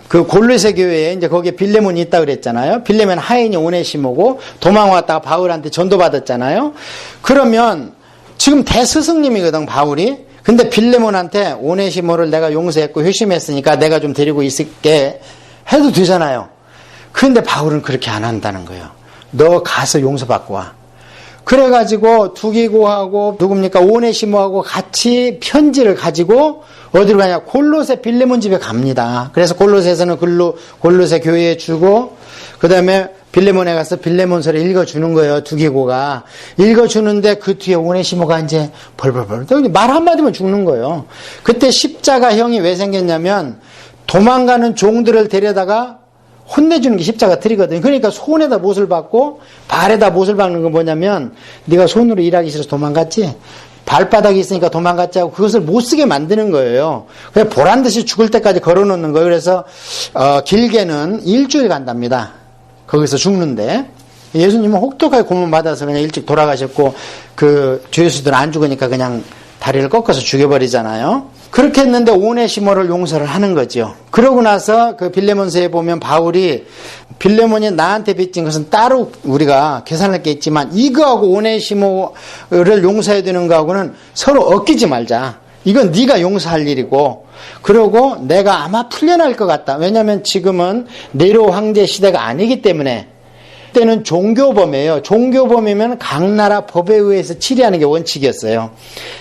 그 골로새 교회에 이제 거기에 빌레몬이 있다 그랬잖아요. 빌레몬 하인이 오네시모고 도망왔다가 바울한테 전도받았잖아요. 그러면 지금 대스승님이거든, 바울이. 근데 빌레몬한테 오네시모를 내가 용서했고 회심했으니까 내가 좀 데리고 있을게 해도 되잖아요. 그런데 바울은 그렇게 안 한다는 거예요. 너 가서 용서받고 와. 그래가지고 두기고하고 누굽니까 오네시모하고 같이 편지를 가지고 어디로 가냐, 골로새 빌레몬 집에 갑니다. 그래서 골로새에서는 골로새 교회에 주고, 그 다음에 빌레몬에 가서 빌레몬서를 읽어주는 거예요. 두기고가 읽어주는데, 그 뒤에 오네시모가 이제 벌벌벌 말 한마디면 죽는 거예요. 그때 십자가형이 왜 생겼냐면, 도망가는 종들을 데려다가 혼내주는 게 십자가 틀이거든요. 그러니까 손에다 못을 박고 발에다 못을 박는 건 뭐냐면, 네가 손으로 일하기 싫어서 도망갔지? 발바닥이 있으니까 도망갔지 하고 그것을 못 쓰게 만드는 거예요. 그냥 보란듯이 죽을 때까지 걸어놓는 거예요. 그래서 길게는 일주일 간답니다. 거기서 죽는데, 예수님은 혹독하게 고문받아서 그냥 일찍 돌아가셨고, 그 죄수들은 안 죽으니까 그냥 다리를 꺾어서 죽여버리잖아요. 그렇게 했는데 오네시모를 용서를 하는 거죠. 그러고 나서 그 빌레몬서에 보면 바울이, 빌레몬이 나한테 빚진 것은 따로 우리가 계산할 게 있지만 이거하고 오네시모를 용서해야 되는 거하고는 서로 엮이지 말자. 이건 네가 용서할 일이고, 그리고 내가 아마 풀려날 것 같다. 왜냐하면 지금은 네로 황제 시대가 아니기 때문에, 그때는 종교범이에요. 종교범이면 각 나라 법에 의해서 치리하는 게 원칙이었어요.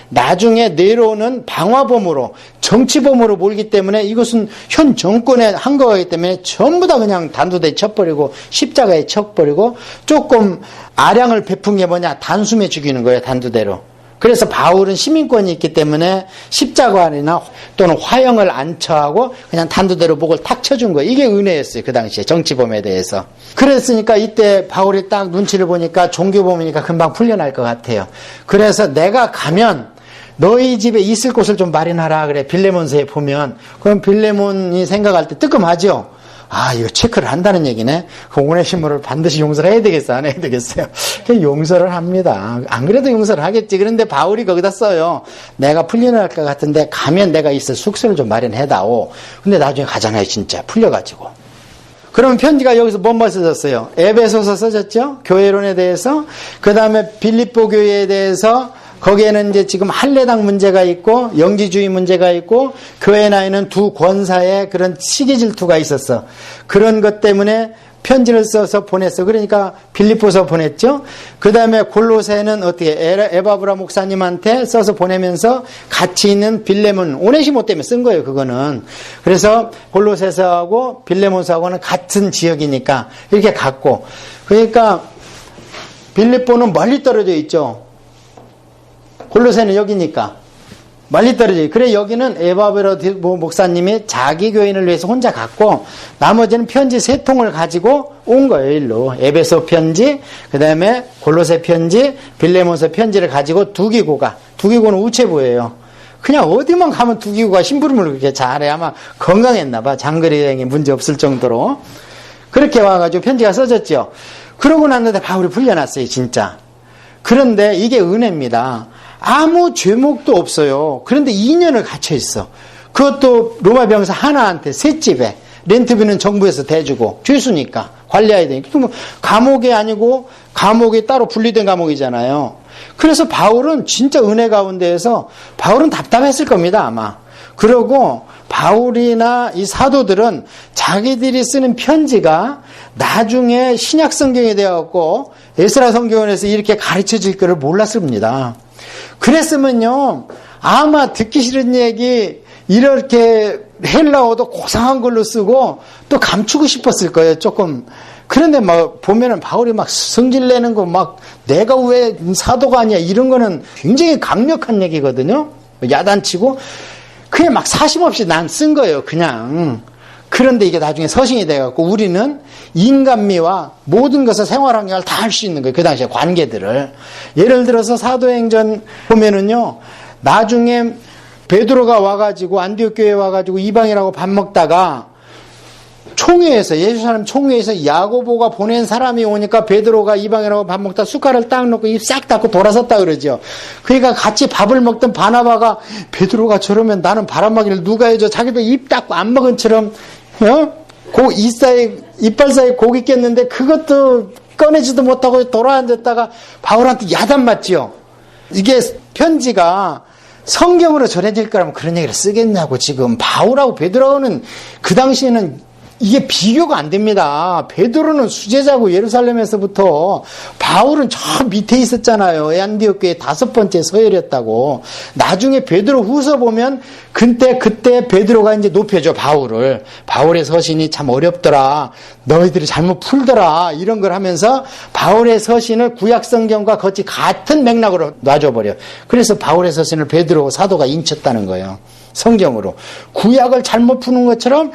나중에 네로는 방화범으로, 정치범으로 몰기 때문에 이것은 현 정권의 한 거이기 때문에 전부 다 그냥 단두대에 쳐버리고 십자가에 쳐버리고, 조금 아량을 베푼 게 뭐냐, 단숨에 죽이는 거예요. 단두대로. 그래서 바울은 시민권이 있기 때문에 십자가나 또는 화형을 안 처하고 그냥 단두대로 목을 탁 쳐준 거예요. 이게 은혜였어요. 그 당시에 정치범에 대해서. 그랬으니까 이때 바울이 딱 눈치를 보니까 종교범이니까 금방 풀려날 것 같아요. 그래서 내가 가면 너희 집에 있을 곳을 좀 마련하라 그래. 빌레몬서에 보면. 그럼 빌레몬이 생각할 때 뜨끔하죠. 아, 이거 체크를 한다는 얘기네. 그 오네시모를 반드시 용서를 해야 되겠어, 안 해야 되겠어요? 용서를 합니다. 안 그래도 용서를 하겠지. 그런데 바울이 거기다 써요. 내가 풀려날 것 같은데 가면 내가 있을 숙소를 좀 마련해다오. 근데 나중에 가잖아요, 진짜. 풀려가지고. 그러면 편지가 여기서 뭐뭐 써졌어요? 에베소서 써졌죠? 교회론에 대해서. 그 다음에 빌립보 교회에 대해서. 거기에는 이제 지금 할례당 문제가 있고 영지주의 문제가 있고 교회 나이는 두 권사의 그런 시기 질투가 있었어. 그런 것 때문에 편지를 써서 보냈어. 그러니까 빌립보서 보냈죠. 그 다음에 골로새는 어떻게 에바브라 목사님한테 써서 보내면서 같이 있는 빌레몬, 오네시모 때문에 쓴 거예요. 그거는. 그래서 골로새서하고 빌레몬서하고는 같은 지역이니까 이렇게 갔고, 그러니까 빌립보는 멀리 떨어져 있죠. 골로새는 여기니까. 멀리 떨어져요. 그래 여기는 에바베로 목사님이 자기 교인을 위해서 혼자 갔고 나머지는 편지 3통을 가지고 온 거예요. 일로. 에베소 편지, 그 다음에 골로새 편지, 빌레몬서 편지를 가지고 두기고가. 두기고는 우체부예요. 그냥 어디만 가면 두기고가 심부름을 그렇게 잘해. 아마 건강했나 봐. 장거리 여행에 문제 없을 정도로. 그렇게 와가지고 편지가 써졌죠. 그러고 났는데 바울이 풀려났어요. 진짜. 그런데 이게 은혜입니다. 아무 죄목도 없어요. 그런데 2년을 갇혀 있어. 그것도 로마 병사 하나한테 셋집에 렌트비는 정부에서 대주고 죄수니까 관리해야 되니까. 그럼 감옥이 아니고 감옥이 따로 분리된 감옥이잖아요. 그래서 바울은 진짜 은혜 가운데에서 바울은 답답했을 겁니다 아마. 그러고 바울이나 이 사도들은 자기들이 쓰는 편지가 나중에 신약 성경이 되어갖고 에스라 성경에서 이렇게 가르쳐질 거를 몰랐습니다. 그랬으면요 아마 듣기 싫은 얘기 이렇게 헬라어도 고상한 걸로 쓰고 또 감추고 싶었을 거예요 조금. 그런데 막 보면은 바울이 막 성질내는 거 막 내가 왜 사도가 아니야 이런 거는 굉장히 강력한 얘기거든요. 야단치고 그냥 막 사심 없이 난 쓴 거예요 그냥. 그런데 이게 나중에 서신이 돼갖고 우리는 인간미와 모든 것을 생활 환경을 다 할 수 있는 거예요. 그 당시에 관계들을. 예를 들어서 사도행전 보면은요. 나중에 베드로가 와가지고 안디옥 교회에 와가지고 이방이라고 밥 먹다가 총회에서 예루살렘 총회에서 야고보가 보낸 사람이 오니까 베드로가 이방이라고 밥 먹다 숟가락을 딱 놓고 입 싹 닫고 돌아섰다 그러죠. 그러니까 같이 밥을 먹던 바나바가 베드로가 저러면 나는 바람막이를 누가 해줘. 자기도 입 닫고 안 먹은 처럼 이빨 사이에 고기 꼈는데 그것도 꺼내지도 못하고 돌아앉았다가 바울한테 야단 맞지요. 이게 편지가 성경으로 전해질 거라면 그런 얘기를 쓰겠냐고. 지금 바울하고 베드로는 그 당시에는 이게 비교가 안 됩니다. 베드로는 수제자고 예루살렘에서부터 바울은 저 밑에 있었잖아요. 안디옥 교회 5번째 서열이었다고. 나중에 베드로 후서 보면 그때 베드로가 이제 높여줘 바울을. 바울의 서신이 참 어렵더라. 너희들이 잘못 풀더라. 이런 걸 하면서 바울의 서신을 구약 성경과 거의 같은 맥락으로 놔줘버려. 그래서 바울의 서신을 베드로 사도가 인쳤다는 거예요. 성경으로. 구약을 잘못 푸는 것처럼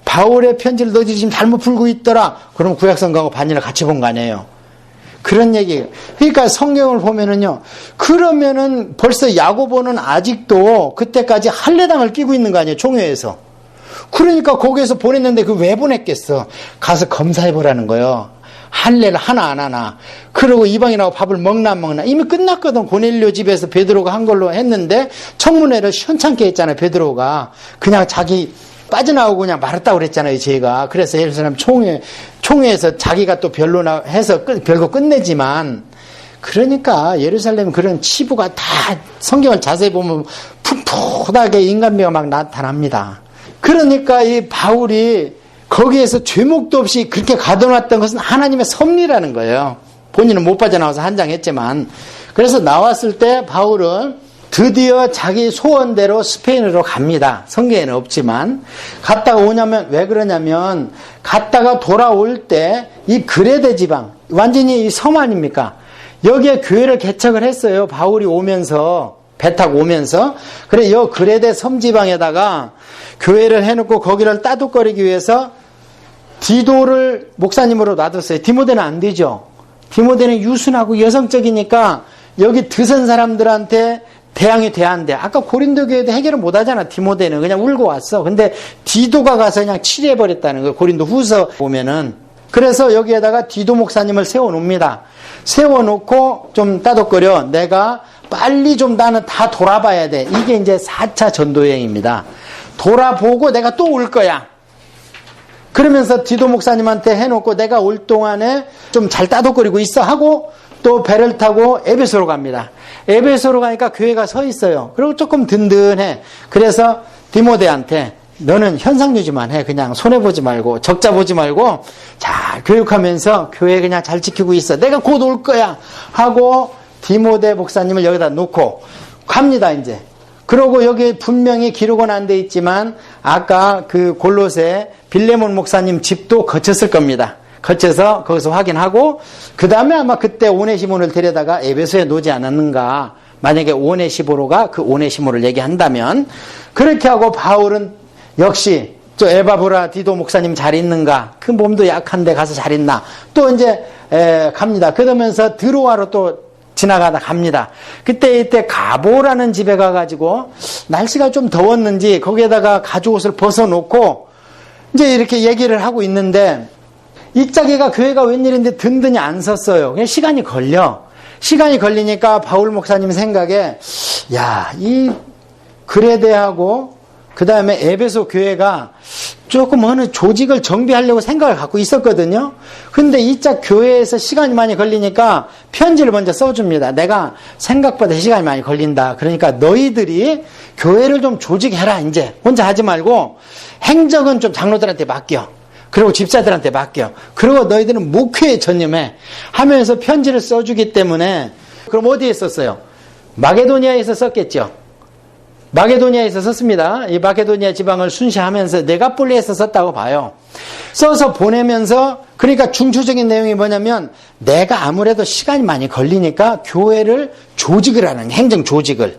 바울의 편지를 너희들이 지금 잘못 풀고 있더라. 그럼 구약성경하고 반전을 같이 본 거 아니에요. 그런 얘기. 그러니까 성경을 보면은요. 그러면은 벌써 야고보는 아직도 그때까지 할례당을 끼고 있는 거 아니에요. 총회에서. 그러니까 거기에서 보냈는데 그 왜 보냈겠어. 가서 검사해보라는 거예요. 할례를 하나 안 하나. 그러고 이방인하고 밥을 먹나 안 먹나. 이미 끝났거든. 고넬료 집에서 베드로가 한 걸로 했는데 청문회를 시원찮게 했잖아요. 베드로가. 그냥 자기 빠져나오고 그냥 말았다고 그랬잖아요, 제가. 그래서 예루살렘 총회에서 자기가 또 변론해서 결국 끝내지만, 그러니까 예루살렘 그런 치부가 다 성경을 자세히 보면 풋풋하게 인간미가 막 나타납니다. 그러니까 이 바울이 거기에서 죄목도 없이 그렇게 가둬놨던 것은 하나님의 섭리라는 거예요. 본인은 못 빠져나와서 한장했지만. 그래서 나왔을 때 바울은 드디어 자기 소원대로 스페인으로 갑니다. 성경에는 없지만. 갔다가 오냐면, 왜 그러냐면, 갔다가 돌아올 때, 이 그레데 지방, 완전히 이 섬 아닙니까? 여기에 교회를 개척을 했어요. 바울이 오면서, 배 타고 오면서. 그래, 여 그레데 섬 지방에다가 교회를 해놓고 거기를 따둑거리기 위해서 디도를 목사님으로 놔뒀어요. 디모데는 안 되죠. 디모데는 유순하고 여성적이니까 여기 드선 사람들한테 대항이 돼야 한대. 아까 고린도 교회도 해결을 못 하잖아. 디모데는 그냥 울고 왔어. 근데 디도가 가서 그냥 치료해버렸다는 거예요. 고린도 후서 보면은. 그래서 여기에다가 디도 목사님을 세워놓습니다. 세워놓고 좀 따독거려. 내가 빨리 좀 나는 다 돌아봐야 돼. 이게 이제 4차 전도여행입니다. 돌아보고 내가 또 올 거야. 그러면서 디도 목사님한테 해놓고 내가 올 동안에 좀 잘 따독거리고 있어 하고 또 배를 타고 에베소로 갑니다. 에베소로 가니까 교회가 서 있어요. 그리고 조금 든든해. 그래서 디모데한테 너는 현상 유지만 해. 그냥 손해보지 말고 적자 보지 말고 잘 교육하면서 교회 그냥 잘 지키고 있어. 내가 곧 올 거야 하고 디모데 목사님을 여기다 놓고 갑니다 이제. 그러고 여기 분명히 기록은 안 돼 있지만 아까 그 골로새 빌레몬 목사님 집도 거쳤을 겁니다. 거쳐서 거기서 확인하고 그 다음에 아마 그때 오네시몬을 데려다가 에베소에 놓지 않았는가 만약에 오네시모로가 그 오네시모를 얘기한다면, 그렇게 하고 바울은 역시 저 에바브라 디도 목사님 잘 있는가? 그 몸도 약한데 가서 잘 있나? 또 이제 갑니다. 그러면서 드로아로 또 지나가다 갑니다. 이때 가보라는 집에 가가지고 날씨가 좀 더웠는지 거기에다가 가죽옷을 벗어놓고 이제 이렇게 얘기를 하고 있는데, 이 짝에가 교회가 웬일인데 든든히 안 섰어요. 그냥 시간이 걸리니까 바울 목사님 생각에, 야, 이 그레데하고 그 다음에 에베소 교회가 조금 어느 조직을 정비하려고 생각을 갖고 있었거든요. 근데 이 짝 교회에서 시간이 많이 걸리니까 편지를 먼저 써줍니다. 내가 생각보다 시간이 많이 걸린다. 그러니까 너희들이 교회를 좀 조직해라. 이제 혼자 하지 말고 행정은 좀 장로들한테 맡겨. 그리고 집사들한테 맡겨. 그리고 너희들은 목회에 전념해. 하면서 편지를 써주기 때문에, 그럼 어디에 썼어요? 마게도니아에서 썼겠죠. 마게도니아에서 썼습니다. 이 마게도니아 지방을 순시하면서 네가폴리에서 썼다고 봐요. 써서 보내면서, 그러니까 중추적인 내용이 뭐냐면, 내가 아무래도 시간이 많이 걸리니까 교회를 조직을 하는, 행정 조직을.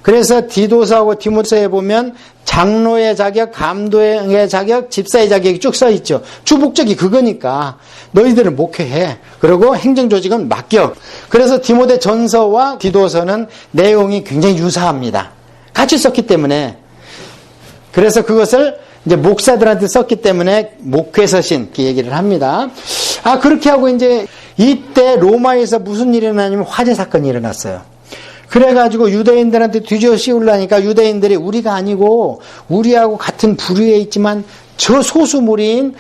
그래서 디도서하고 디모데서에 보면 장로의 자격, 감독의 자격, 집사의 자격이 쭉 써 있죠. 주 목적이 그거니까 너희들은 목회해. 그리고 행정조직은 맡겨. 그래서 디모데 전서와 디도서는 내용이 굉장히 유사합니다. 같이 썼기 때문에. 그래서 그것을 이제 목사들한테 썼기 때문에 목회서신 이렇게 얘기를 합니다. 그렇게 하고 이제 이때 로마에서 무슨 일이 일어나냐면 화재 사건이 일어났어요. 그래가지고 유대인들한테 뒤져 씌우려니까 유대인들이 우리가 아니고 우리하고 같은 부류에 있지만 저 소수무리인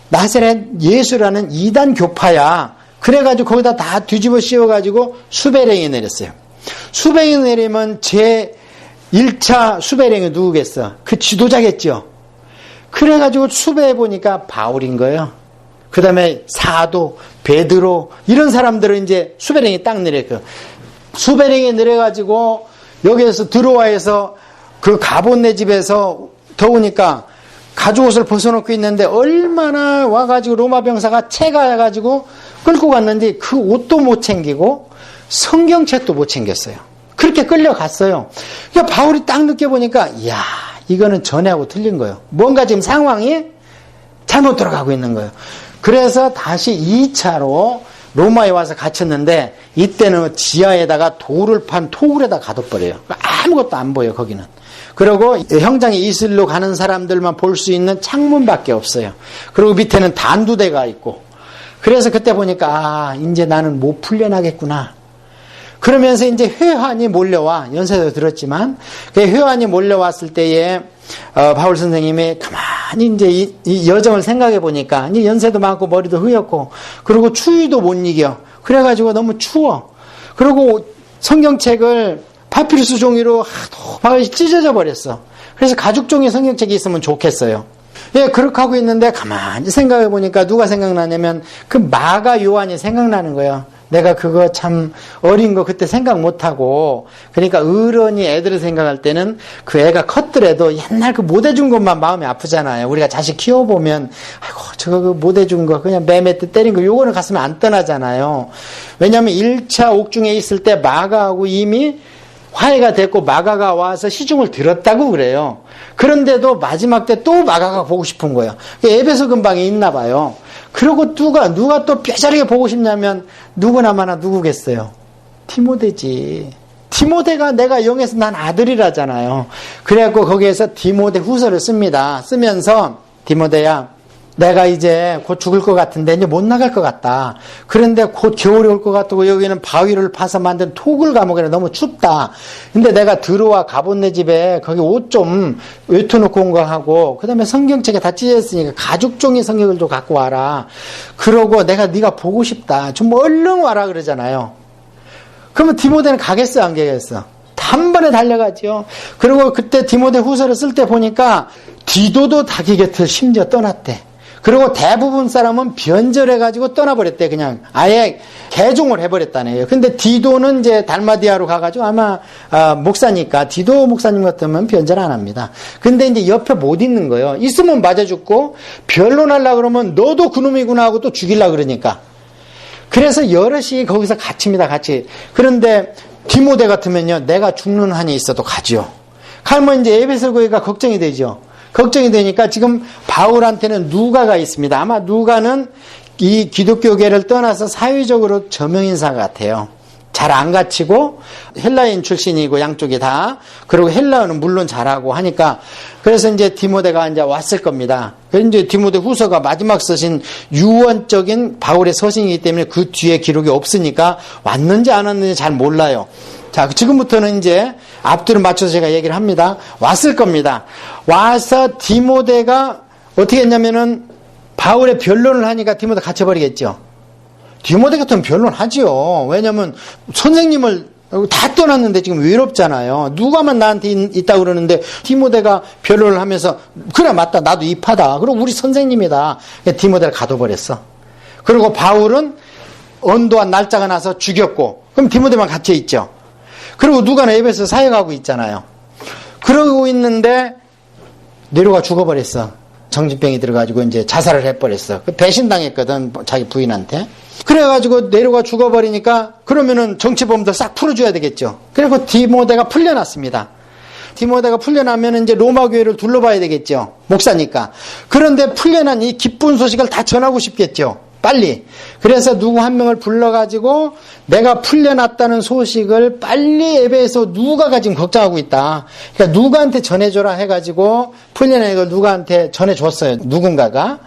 나사렛 예수라는 이단 교파야. 그래가지고 거기다 다 뒤집어 씌워가지고 수배령이 내렸어요. 수배령이 내리면 제 1차 수배령이 누구겠어? 그 지도자겠죠. 그래가지고 수배해보니까 바울인 거예요. 그 다음에 사도, 베드로 이런 사람들은 이제 수배령이 딱 내렸고, 수배령이 내려가지고 여기에서 드로아에서 그 가본네 집에서 더우니까 가죽옷을 벗어놓고 있는데, 얼마나 와가지고 로마 병사가 채가가지고 끌고 갔는데 그 옷도 못 챙기고 성경책도 못 챙겼어요. 그렇게 끌려갔어요. 그러니까 바울이 딱 느껴보니까, 이야, 이거는 전에하고 틀린 거예요. 뭔가 지금 상황이 잘못 돌아가고 있는 거예요. 그래서 다시 2차로 로마에 와서 갇혔는데, 이때는 지하에다가 돌을 판 토굴에다 가둬버려요. 아무것도 안 보여, 거기는. 그리고 형장에 이슬로 가는 사람들만 볼 수 있는 창문밖에 없어요. 그리고 밑에는 단두대가 있고. 그래서 그때 보니까, 이제 나는 못 풀려나겠구나. 그러면서 이제 회환이 몰려와, 연세도 들었지만, 그 회환이 몰려왔을 때에, 바울 선생님이 가만히 이제 이 여정을 생각해 보니까, 이제 연세도 많고 머리도 흐였고, 그리고 추위도 못 이겨. 그래가지고 너무 추워. 그리고 성경책을 파피루스 종이로 하도 찢어져 버렸어. 그래서 가죽 종이 성경책이 있으면 좋겠어요. 예, 그렇게 하고 있는데 가만히 생각해 보니까 누가 생각나냐면 그 마가 요한이 생각나는 거예요. 내가 그거 참 어린 거 그때 생각 못하고, 그러니까 어른이 애들을 생각할 때는 그 애가 컸더라도 옛날 그 못 해준 것만 마음이 아프잖아요. 우리가 자식 키워보면, 아이고 저거 그 못 해준 거 그냥 매매 때 때린 거 요거는 가슴에 안 떠나잖아요. 왜냐하면 1차 옥중에 있을 때 마가하고 이미 화해가 됐고 마가가 와서 시중을 들었다고 그래요. 그런데도 마지막 때 또 마가가 보고 싶은 거예요. 에베소 근방에 있나 봐요. 그리고 누가 또 뼈저리게 보고 싶냐면 누구나마나 누구겠어요? 디모데지. 디모데가 내가 영에서 난 아들이라잖아요. 그래갖고 거기에서 디모데 후서를 씁니다. 쓰면서 디모데야, 내가 이제 곧 죽을 것 같은데 이제 못 나갈 것 같다. 그런데 곧 겨울이 올 것 같고 여기는 바위를 파서 만든 토굴 감옥이라 너무 춥다. 근데 내가 들어와 가본네 집에 거기 옷 좀 외투놓고 온 거 하고, 그 다음에 성경책에 다 찢어졌으니까 가죽종이 성경을 좀 갖고 와라. 그러고 내가 네가 보고 싶다. 좀 얼른 와라 그러잖아요. 그러면 디모데는 가겠어 안 가겠어? 단번에 달려가죠. 그리고 그때 디모데 후서를 쓸 때 보니까 디도도 자기 곁을 심지어 떠났대. 그리고 대부분 사람은 변절해가지고 떠나버렸대. 그냥 아예 개종을 해버렸다네요. 근데 디도는 이제 달마디아로 가가지고 아마 목사니까 디도 목사님 같으면 변절 안 합니다. 근데 이제 옆에 못 있는 거예요. 있으면 맞아 죽고, 변론하려고 그러면 너도 그놈이구나 하고 또 죽이려고 그러니까. 그래서 여럿이 거기서 갇힙니다. 같이. 그런데 디모데 같으면요, 내가 죽는 한이 있어도 가지요. 가면 이제 에베소 교회가 걱정이 되죠. 걱정이 되니까 지금 바울한테는 누가가 있습니다. 아마 누가는 이 기독교계를 떠나서 사회적으로 저명인사 같아요. 잘 안 갇히고 헬라인 출신이고 양쪽이 다. 그리고 헬라어는 물론 잘하고 하니까 그래서 이제 디모데가 이제 왔을 겁니다. 그래서 이제 디모데 후서가 마지막 서신 유언적인 바울의 서신이기 때문에 그 뒤에 기록이 없으니까 왔는지 안 왔는지 잘 몰라요. 자, 지금부터는 이제 앞뒤를 맞춰서 제가 얘기를 합니다. 왔을 겁니다. 와서 디모데가 어떻게 했냐면은 바울의 변론을 하니까 디모데 갇혀버리겠죠. 디모데 같으면 변론하지요. 왜냐면 선생님을 다 떠났는데 지금 외롭잖아요. 누가만 나한테 있다고 그러는데 디모데가 변론을 하면서 그래 맞다 나도 입하다. 그리고 우리 선생님이다. 디모데를 가둬버렸어. 그리고 바울은 언도한 날짜가 나서 죽였고 그럼 디모데만 갇혀있죠. 그리고 누가는 에베소 사역하고 있잖아요. 그러고 있는데 네로가 죽어버렸어. 정신병이 들어가지고 이제 자살을 해버렸어. 배신당했거든 자기 부인한테. 그래가지고 네로가 죽어버리니까 그러면은 정치범들 싹 풀어줘야 되겠죠. 그리고 디모데가 풀려났습니다. 디모데가 풀려나면 이제 로마 교회를 둘러봐야 되겠죠. 목사니까. 그런데 풀려난 이 기쁜 소식을 다 전하고 싶겠죠. 빨리. 그래서 누구 한 명을 불러가지고 내가 풀려났다는 소식을 빨리 에베소 누가가 지금 걱정하고 있다. 그러니까 누가한테 전해줘라 해가지고 풀려난 걸 누가한테 전해줬어요. 누군가가.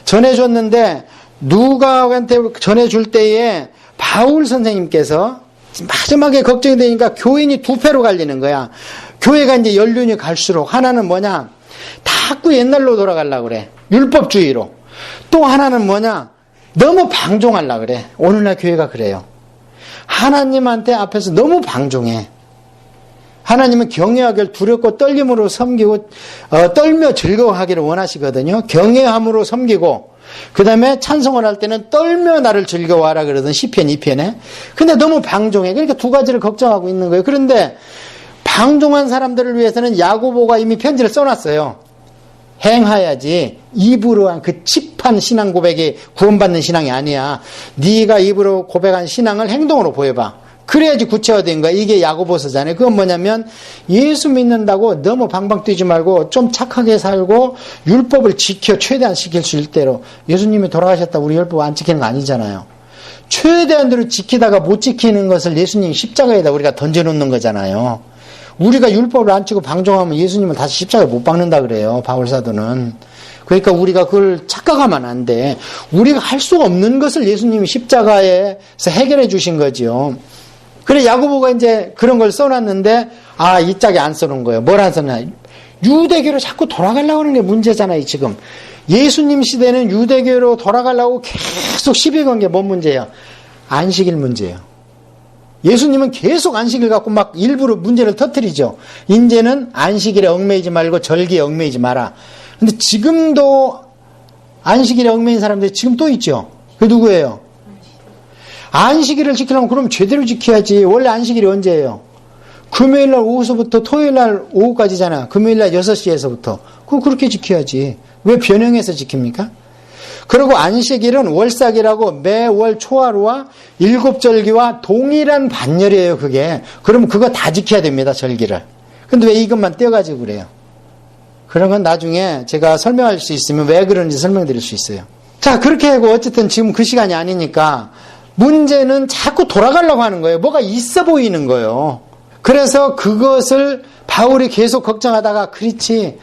전해줬는데 누가한테 전해줄 때에 바울 선생님께서 마지막에 걱정이 되니까 교인이 두 패로 갈리는 거야. 교회가 이제 연륜이 갈수록 하나는 뭐냐? 자꾸 옛날로 돌아가려고 그래. 율법주의로. 또 하나는 뭐냐? 너무 방종하려고 그래. 오늘날 교회가 그래요. 하나님한테 앞에서 너무 방종해. 하나님은 경외하기를 두렵고 떨림으로 섬기고 떨며 즐거워하기를 원하시거든요. 경외함으로 섬기고 그 다음에 찬송을 할 때는 떨며 나를 즐거워하라 그러던 시편 2편에. 근데 너무 방종해. 그러니까 두 가지를 걱정하고 있는 거예요. 그런데 방종한 사람들을 위해서는 야고보가 이미 편지를 써놨어요. 행하야지. 입으로 한 그 칩한 신앙 고백이 구원받는 신앙이 아니야. 네가 입으로 고백한 신앙을 행동으로 보여봐. 그래야지 구체화된 거야. 이게 야고보서잖아요. 그건 뭐냐면 예수 믿는다고 너무 방방 뛰지 말고 좀 착하게 살고 율법을 지켜 최대한 지킬 수 있을 대로. 예수님이 돌아가셨다 우리 율법 안 지키는 거 아니잖아요. 최대한대로 지키다가 못 지키는 것을 예수님이 십자가에다 우리가 던져놓는 거잖아요. 우리가 율법을 안 지키고 방종하면 예수님은 다시 십자가에 못 박는다 그래요. 바울사도는. 그러니까 우리가 그걸 착각하면 안 돼. 우리가 할 수가 없는 것을 예수님이 십자가에서 해결해 주신 거지요. 그래 야고보가 이제 그런 걸 써놨는데 이 짝에 안 써놓은 거예요. 뭘 안 써놨냐. 유대교로 자꾸 돌아가려고 하는 게 문제잖아요. 지금. 예수님 시대는 유대교로 돌아가려고 계속 시비 건 게 뭔 문제예요? 안식일 문제예요. 예수님은 계속 안식일 갖고 막 일부러 문제를 터뜨리죠. 이제는 안식일에 얽매이지 말고 절기에 얽매이지 마라. 근데 지금도 안식일에 얽매인 사람들이 지금 또 있죠. 그게 누구예요? 안식일을 지키려면 그럼 제대로 지켜야지. 원래 안식일이 언제예요? 금요일날 오후서부터 토요일날 오후까지잖아. 금요일날 6시에서부터. 그거 그렇게 지켜야지. 왜 변형해서 지킵니까? 그리고 안식일은 월삭이라고 매월 초하루와 일곱절기와 동일한 반열이에요. 그게. 그러면 그거 다 지켜야 됩니다. 절기를. 근데 왜 이것만 떼어가지고 그래요? 그런 건 나중에 제가 설명할 수 있으면 왜 그런지 설명드릴 수 있어요. 자, 그렇게 하고 어쨌든 지금 그 시간이 아니니까 문제는 자꾸 돌아가려고 하는 거예요. 뭐가 있어 보이는 거예요. 그래서 그것을 바울이 계속 걱정하다가 그렇지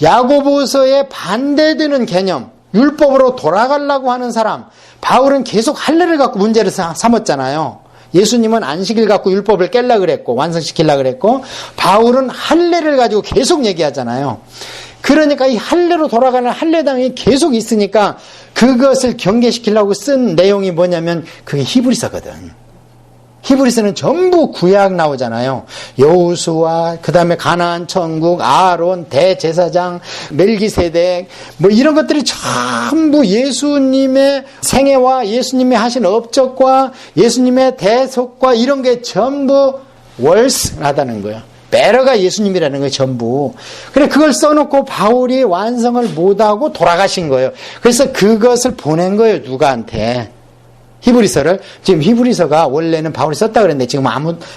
야고보서에 반대되는 개념 율법으로 돌아가려고 하는 사람 바울은 계속 할례를 갖고 문제를 삼았잖아요. 예수님은 안식일 갖고 율법을 깰라 그랬고 완성시키려 그랬고 바울은 할례를 가지고 계속 얘기하잖아요. 그러니까 이 할례로 돌아가는 할례당이 계속 있으니까 그것을 경계시키려고 쓴 내용이 뭐냐면 그게 히브리서거든. 히브리서는 전부 구약 나오잖아요. 여호수아, 그 다음에 가나안 천국, 아론, 대제사장, 멜기세덱 뭐 이런 것들이 전부 예수님의 생애와 예수님이 하신 업적과 예수님의 대속과 이런 게 전부 월승하다는 거예요. 베러가 예수님이라는 거예요. 전부. 그래 그걸 써놓고 바울이 완성을 못하고 돌아가신 거예요. 그래서 그것을 보낸 거예요. 누가한테. 히브리서를. 지금 히브리서가 원래는 바울이 썼다 그랬는데 지금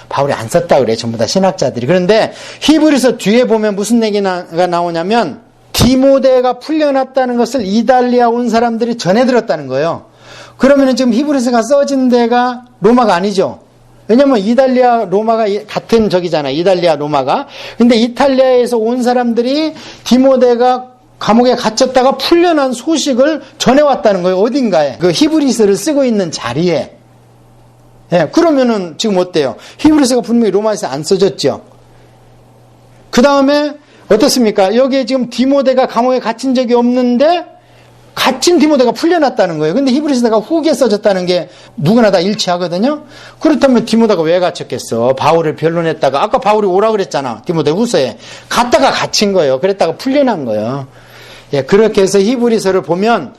바울이 안 썼다 그래. 전부 다 신학자들이. 그런데 히브리서 뒤에 보면 무슨 얘기가 나오냐면 디모데가 풀려났다는 것을 이달리아 온 사람들이 전해 들었다는 거예요. 그러면은 지금 히브리서가 써진 데가 로마가 아니죠. 왜냐면 이달리아 로마가 같은 적이잖아요. 이달리아 로마가. 근데 이탈리아에서 온 사람들이 디모데가 감옥에 갇혔다가 풀려난 소식을 전해왔다는 거예요. 어딘가에. 그 히브리서를 쓰고 있는 자리에. 예, 그러면은 지금 어때요? 히브리서가 분명히 로마에서 안 써졌죠. 그 다음에 어떻습니까? 여기에 지금 디모데가 감옥에 갇힌 적이 없는데 갇힌 디모데가 풀려났다는 거예요. 근데 히브리서가 후기에 써졌다는 게 누구나 다 일치하거든요. 그렇다면 디모데가 왜 갇혔겠어? 바울을 변론했다가 아까 바울이 오라 그랬잖아. 디모데 후서에. 갔다가 갇힌 거예요. 그랬다가 풀려난 거예요. 예, 그렇게 해서 히브리서를 보면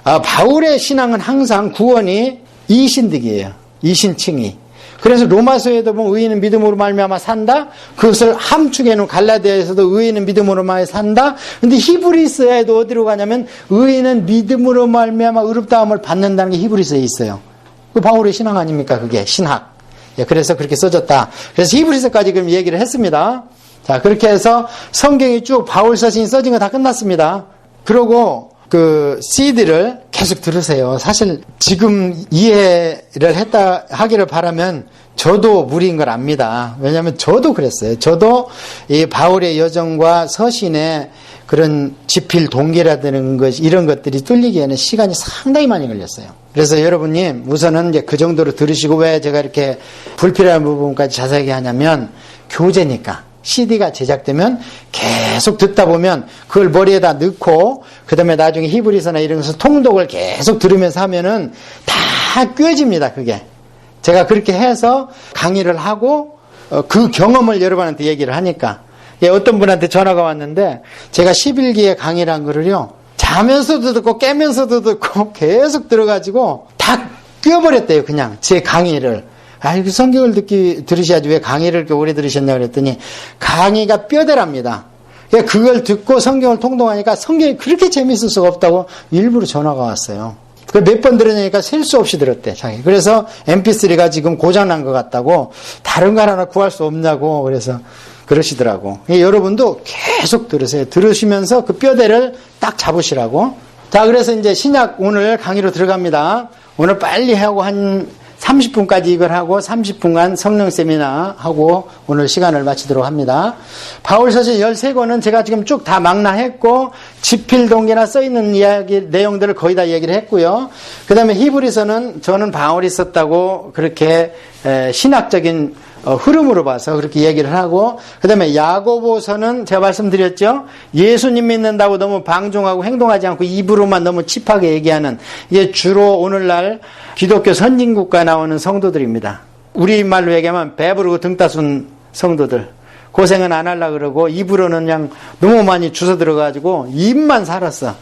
바울의 신앙은 항상 구원이 이신득이에요. 이신칭의. 그래서 로마서에도 보면 의인은 믿음으로 말미암아 산다. 그것을 함축해 놓은 갈라디아에서도 의인은 믿음으로 말미암아 산다. 근데 히브리서에도 어디로 가냐면 의인은 믿음으로 말미암아 의롭다함을 받는다는 게 히브리서에 있어요. 그 바울의 신앙 아닙니까? 그게 신학. 예, 그래서 그렇게 써졌다. 그래서 히브리서까지 그럼 얘기를 했습니다. 자, 그렇게 해서 성경이 쭉 바울 서신이 써진 거 다 끝났습니다. 그러고 그 CD를 계속 들으세요. 사실 지금 이해를 하기를 바라면 저도 무리인 걸 압니다. 왜냐하면 저도 그랬어요. 저도 이 바울의 여정과 서신의 그런 지필 동기라는 것, 이런 것들이 뚫리기에는 시간이 상당히 많이 걸렸어요. 그래서 여러분님 우선은 이제 그 정도로 들으시고, 왜 제가 이렇게 불필요한 부분까지 자세하게 하냐면 교재니까. CD가 제작되면 계속 듣다 보면 그걸 머리에다 넣고 그 다음에 나중에 히브리서나 이런 것을 통독을 계속 들으면서 하면은 다 꿰집니다. 그게. 제가 그렇게 해서 강의를 하고 그 경험을 여러분한테 얘기를 하니까. 예, 어떤 분한테 전화가 왔는데 제가 11기의 강의를 한 거를요. 자면서도 듣고 깨면서도 듣고 계속 들어가지고 다 꿰버렸대요. 그냥 제 강의를. 아이고, 성경을 들으셔야지 왜 강의를 이렇게 오래 들으셨냐고 그랬더니 강의가 뼈대랍니다. 그걸 듣고 성경을 통독하니까 성경이 그렇게 재밌을 수가 없다고 일부러 전화가 왔어요. 몇 번 들으니까 셀 수 없이 들었대, 자기. 그래서 MP3가 지금 고장난 것 같다고, 다른 거 하나 구할 수 없냐고, 그래서 그러시더라고. 여러분도 계속 들으세요. 들으시면서 그 뼈대를 딱 잡으시라고. 자, 그래서 이제 신약 오늘 강의로 들어갑니다. 오늘 빨리 하고 한 30분까지 이걸 하고 30분간 성령 세미나 하고 오늘 시간을 마치도록 합니다. 바울서신 13권은 제가 지금 쭉 다 망라했고 지필 동기나 써있는 이야기 내용들을 거의 다 얘기를 했고요. 그 다음에 히브리서는 저는 바울이 썼다고 그렇게 신학적인 흐름으로 봐서 그렇게 얘기를 하고, 그 다음에 야고보서는 제가 말씀드렸죠. 예수님 믿는다고 너무 방종하고 행동하지 않고 입으로만 너무 칩하게 얘기하는, 이게 주로 오늘날 기독교 선진국가 나오는 성도들입니다. 우리말로 얘기하면 배부르고 등 따순 성도들. 고생은 안 하려고 그러고 입으로는 그냥 너무 많이 주워 들어가지고 입만 살았어.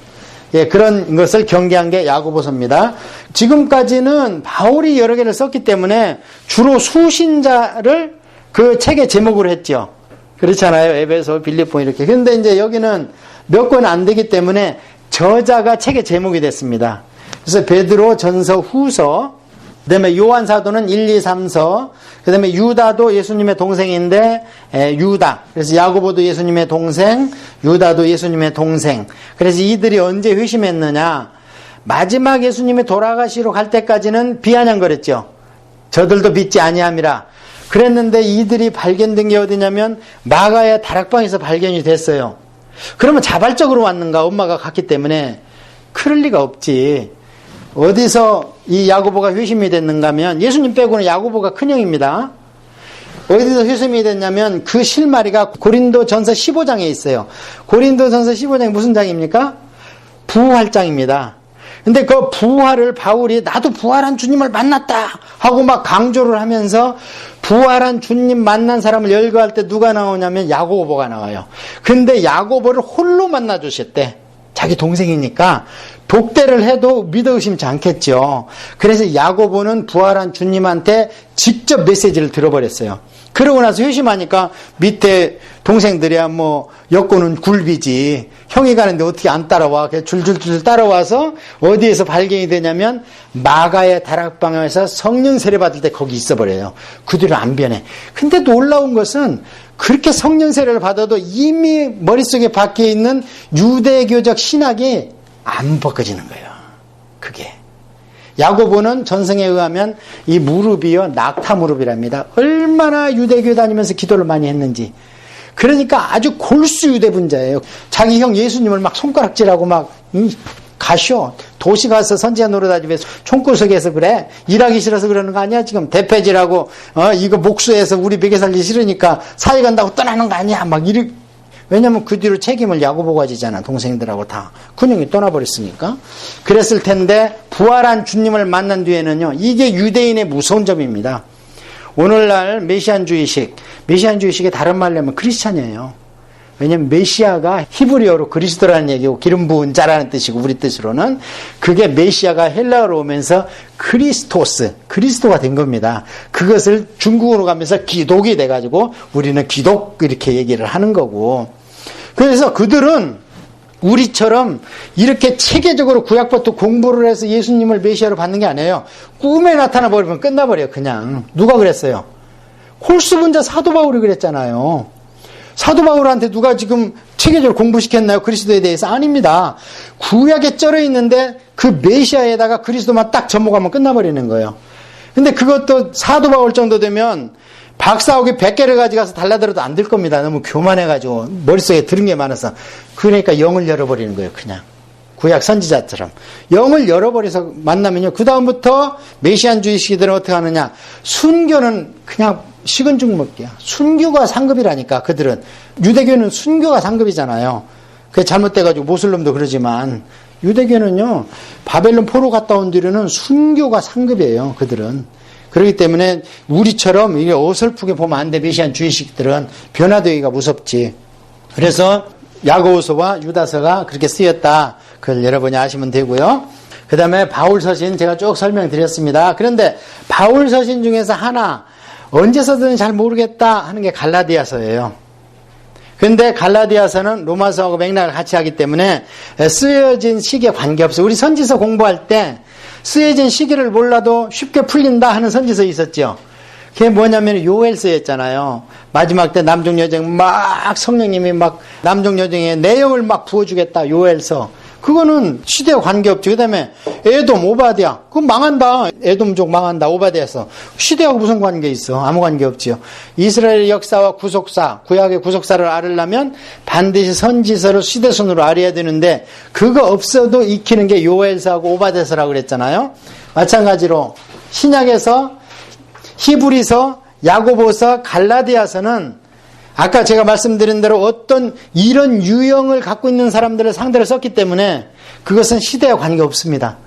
예, 그런 것을 경계한 게 야고보서입니다. 지금까지는 바울이 여러 개를 썼기 때문에 주로 수신자를 그 책의 제목으로 했죠. 그렇잖아요. 에베소, 빌립보 이렇게. 그런데 이제 여기는 몇 권 안 되기 때문에 저자가 책의 제목이 됐습니다. 그래서 베드로, 전서, 후서, 그 다음에 요한 사도는 1, 2, 3서, 그 다음에 유다도 예수님의 동생인데 유다. 그래서 야고보도 예수님의 동생, 유다도 예수님의 동생. 그래서 이들이 언제 회심했느냐. 마지막 예수님이 돌아가시러 갈 때까지는 비아냥거렸죠. 저들도 믿지 아니함이라. 그랬는데 이들이 발견된 게 어디냐면 마가의 다락방에서 발견이 됐어요. 그러면 자발적으로 왔는가? 엄마가 갔기 때문에. 그럴 리가 없지. 어디서 이 야고보가 회심이 됐는가 하면 예수님 빼고는 야고보가 큰형입니다. 어디서 회심이 됐냐면 그 실마리가 고린도전서 15장에 있어요. 고린도전서 15장이 무슨 장입니까? 부활장입니다. 근데 그 부활을 바울이 나도 부활한 주님을 만났다 하고 막 강조를 하면서 부활한 주님 만난 사람을 열거할 때 누가 나오냐면 야고보가 나와요. 근데 야고보를 홀로 만나 주셨대. 자기 동생이니까 독대를 해도 믿어 의심치 않겠죠. 그래서 야고보는 부활한 주님한테 직접 메시지를 들어버렸어요. 그러고 나서 회심하니까 밑에 동생들이야 뭐 여권은 굴비지. 형이 가는데 어떻게 안 따라와. 줄줄줄 따라와서 어디에서 발견이 되냐면 마가의 다락방에서 성령 세례 받을 때 거기 있어버려요. 그 뒤로 안 변해. 근데 놀라운 것은 그렇게 성령 세례를 받아도 이미 머릿속에 박혀있는 유대교적 신학이 안 벗겨지는 거예요. 그게. 야고보는 전승에 의하면 이 무릎이요 낙타 무릎이랍니다. 얼마나 유대교 다니면서 기도를 많이 했는지. 그러니까 아주 골수 유대분자예요. 자기 형 예수님을 막 손가락질하고 막 가쇼. 도시 가서 선지자 노릇하지 왜 총구석에서 그래? 일하기 싫어서 그러는 거 아니야? 지금 대패질하고 이거 목수해서 우리 먹여 살기 싫으니까 사회 간다고 떠나는 거 아니야? 막 왜냐면 그 뒤로 책임을 야고보가 지잖아. 동생들하고 다. 군형이 떠나버렸으니까. 그랬을 텐데 부활한 주님을 만난 뒤에는요. 이게 유대인의 무서운 점입니다. 오늘날 메시안주의식의 다른 말로 하면 크리스찬이에요. 왜냐면 메시아가 히브리어로 그리스도라는 얘기고 기름 부은 자라는 뜻이고 우리 뜻으로는 그게 메시아가 헬라어로 오면서 그리스도가 된 겁니다. 그것을 중국어로 가면서 기독이 돼가지고 우리는 기독 이렇게 얘기를 하는 거고. 그래서 그들은 우리처럼 이렇게 체계적으로 구약부터 공부를 해서 예수님을 메시아로 받는 게 아니에요. 꿈에 나타나 버리면 끝나버려요. 그냥. 누가 그랬어요? 홀수분자 사도 바울이 그랬잖아요. 사도 바울한테 누가 지금 체계적으로 공부시켰나요? 그리스도에 대해서? 아닙니다. 구약에 쩔어 있는데 그 메시아에다가 그리스도만 딱 접목하면 끝나버리는 거예요. 근데 그것도 사도 바울 정도 되면 박사학위 100개를 가져가서 달라들어도 안 될 겁니다. 너무 교만해가지고 머릿속에 들은 게 많아서. 그러니까 영을 열어버리는 거예요. 그냥 구약 선지자처럼 영을 열어버려서 만나면요, 그 다음부터 메시안주의식들은 어떻게 하느냐? 순교는 그냥 식은 죽 먹기야. 순교가 상급이라니까. 그들은 유대교는 순교가 상급이잖아요. 그게 잘못돼가지고 모슬림도 그러지만 유대교는요, 바벨론 포로 갔다 온 뒤로는 순교가 상급이에요. 그들은. 그렇기 때문에 우리처럼 이게 어설프게 보면 안 돼. 메시안 주의식들은 변화되기가 무섭지. 그래서 야고보서와 유다서가 그렇게 쓰였다. 그걸 여러분이 아시면 되고요. 그 다음에 바울서신 제가 쭉 설명드렸습니다. 그런데 바울서신 중에서 하나 언제 써든지 잘 모르겠다 하는 게 갈라디아서예요. 그런데 갈라디아서는 로마서하고 맥락을 같이 하기 때문에 쓰여진 시기에 관계없어요. 우리 선지서 공부할 때 쓰여진 시기를 몰라도 쉽게 풀린다 하는 선지서 있었죠. 그게 뭐냐면 요엘서였잖아요. 마지막 때 남종여정 막 성령님이 막 남종여정의 내용을 막 부어주겠다. 요엘서. 그거는 시대와 관계없죠. 그 다음에 에돔, 오바댜. 그거 망한다. 에돔족 망한다. 오바댜서. 시대하고 무슨 관계 있어? 아무 관계 없지요. 이스라엘의 역사와 구속사, 구약의 구속사를 알으려면 반드시 선지서를 시대순으로 알아야 되는데 그거 없어도 익히는 게 요엘서하고 오바댜서라고 그랬잖아요. 마찬가지로 신약에서 히브리서, 야고보서, 갈라디아서는 아까 제가 말씀드린 대로 어떤 이런 유형을 갖고 있는 사람들을 상대로 썼기 때문에 그것은 시대와 관계없습니다.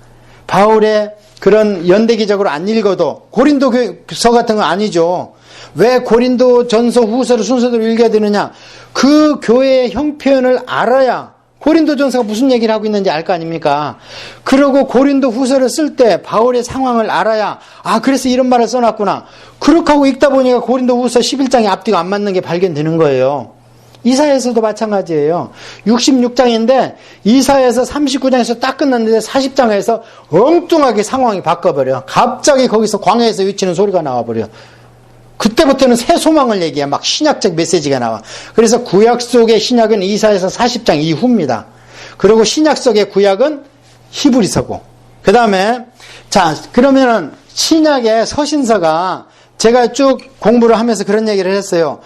바울의 그런 연대기적으로 안 읽어도 고린도서 같은 건 아니죠. 왜 고린도 전서 후서를 순서대로 읽어야 되느냐? 그 교회의 형편을 알아야 고린도 전서가 무슨 얘기를 하고 있는지 알 거 아닙니까? 그러고 고린도 후서를 쓸 때 바울의 상황을 알아야 그래서 이런 말을 써놨구나. 그렇게 하고 읽다 보니까 고린도 후서 11장이 앞뒤가 안 맞는 게 발견되는 거예요. 이사야에서도 마찬가지예요. 66장인데 이사야에서 39장에서 딱 끝났는데 40장에서 엉뚱하게 상황이 바꿔버려. 갑자기 거기서 광야에서 외치는 소리가 나와버려. 그때부터는 새 소망을 얘기해. 막 신약적 메시지가 나와. 그래서 구약 속의 신약은 이사야서 40장 이후입니다. 그리고 신약 속의 구약은 히브리서고. 그 다음에 그러면은 신약의 서신서가 제가 쭉 공부를 하면서 그런 얘기를 했어요.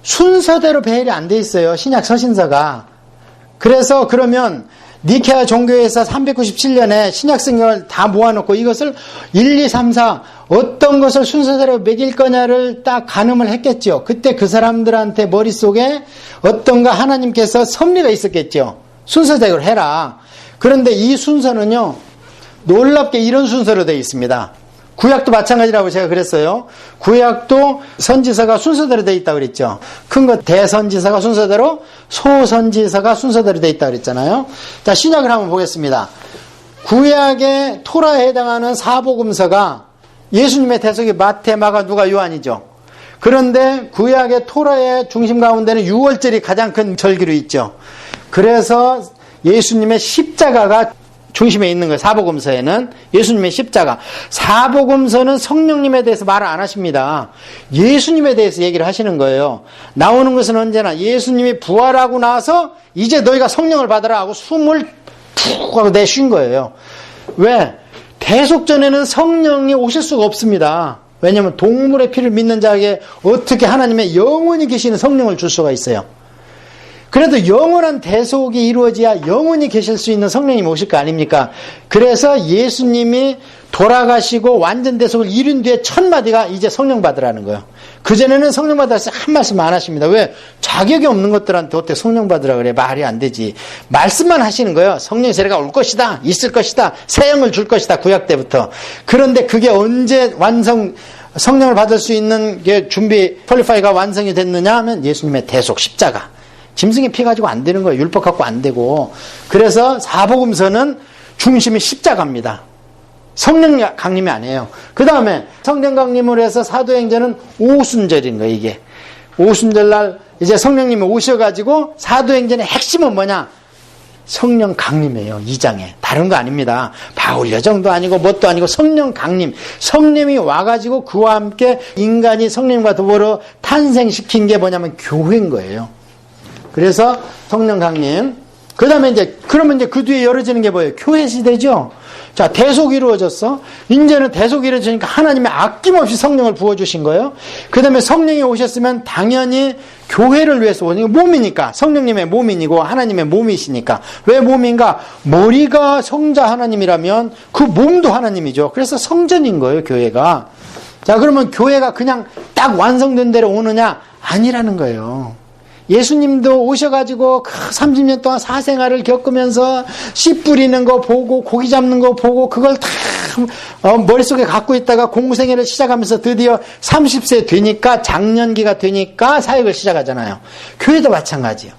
순서대로 배열이 안 돼 있어요. 신약 서신서가. 그래서 그러면 니케아 종교에서 397년에 신약 성경을 다 모아놓고 이것을 1, 2, 3, 4 어떤 것을 순서대로 매길 거냐를 딱 가늠을 했겠죠. 그때 그 사람들한테 머릿속에 어떤가 하나님께서 섭리가 있었겠죠. 순서대로 해라. 그런데 이 순서는요, 놀랍게 이런 순서로 되어 있습니다. 구약도 마찬가지라고 제가 그랬어요. 구약도 선지서가 순서대로 되어 있다고 그랬죠. 큰 거 대선지서가 순서대로, 소선지서가 순서대로 되어 있다고 그랬잖아요. 자, 신약을 한번 보겠습니다. 구약의 토라에 해당하는 사복음서가 예수님의 대속이 마태, 마가, 누가, 요한이죠. 그런데 구약의 토라의 중심 가운데는 6월절이 가장 큰 절기로 있죠. 그래서 예수님의 십자가가 중심에 있는 거예요. 사복음서에는 예수님의 십자가. 사복음서는 성령님에 대해서 말을 안 하십니다. 예수님에 대해서 얘기를 하시는 거예요. 나오는 것은 언제나 예수님이 부활하고 나서 이제 너희가 성령을 받으라 하고 숨을 푹 하고 내쉰 거예요. 왜? 대속전에는 성령이 오실 수가 없습니다. 왜냐하면 동물의 피를 믿는 자에게 어떻게 하나님의 영원히 계시는 성령을 줄 수가 있어요. 그래도 영원한 대속이 이루어져야 영원히 계실 수 있는 성령님이 오실 거 아닙니까? 그래서 예수님이 돌아가시고 완전 대속을 이룬 뒤에 첫 마디가 이제 성령 받으라는 거예요. 그전에는 성령 받으라 한 말씀 안 하십니다. 왜? 자격이 없는 것들한테 어떻게 성령 받으라 그래? 말이 안 되지. 말씀만 하시는 거예요. 성령의 세례가 올 것이다. 있을 것이다. 새 영을 줄 것이다. 구약 때부터. 그런데 그게 언제 성령을 받을 수 있는 게 준비, 퀄리파이가 완성이 됐느냐 하면 예수님의 대속 십자가. 짐승의 피 가지고 안 되는 거예요. 율법 갖고 안 되고. 그래서 사복음서는 중심이 십자가입니다. 성령 강림이 아니에요. 그 다음에 성령 강림을 해서 사도행전은 오순절인 거예요. 이게 오순절날 이제 성령님이 오셔가지고 사도행전의 핵심은 뭐냐? 성령 강림이에요. 2장에. 다른 거 아닙니다. 바울 여정도 아니고 뭣도 아니고 성령 강림. 성령이 와가지고 그와 함께 인간이 성령과 더불어 탄생시킨 게 뭐냐면 교회인 거예요. 그래서 성령 강림. 그 다음에 그러면 그 뒤에 열어지는 게 뭐예요? 교회 시대죠? 자, 대속이 이루어졌어. 이제는 대속이 이루어지니까 하나님이 아낌없이 성령을 부어주신 거예요. 그 다음에 성령이 오셨으면 당연히 교회를 위해서 오는 몸이니까. 성령님의 몸이고 하나님의 몸이시니까. 왜 몸인가? 머리가 성자 하나님이라면 그 몸도 하나님이죠. 그래서 성전인 거예요, 교회가. 자, 그러면 교회가 그냥 딱 완성된 대로 오느냐? 아니라는 거예요. 예수님도 오셔가지고 30년 동안 사생활을 겪으면서 씨 뿌리는 거 보고 고기 잡는 거 보고 그걸 다 머릿속에 갖고 있다가 공생애를 시작하면서 드디어 30세 되니까 장년기가 되니까 사역을 시작하잖아요. 교회도 마찬가지예요.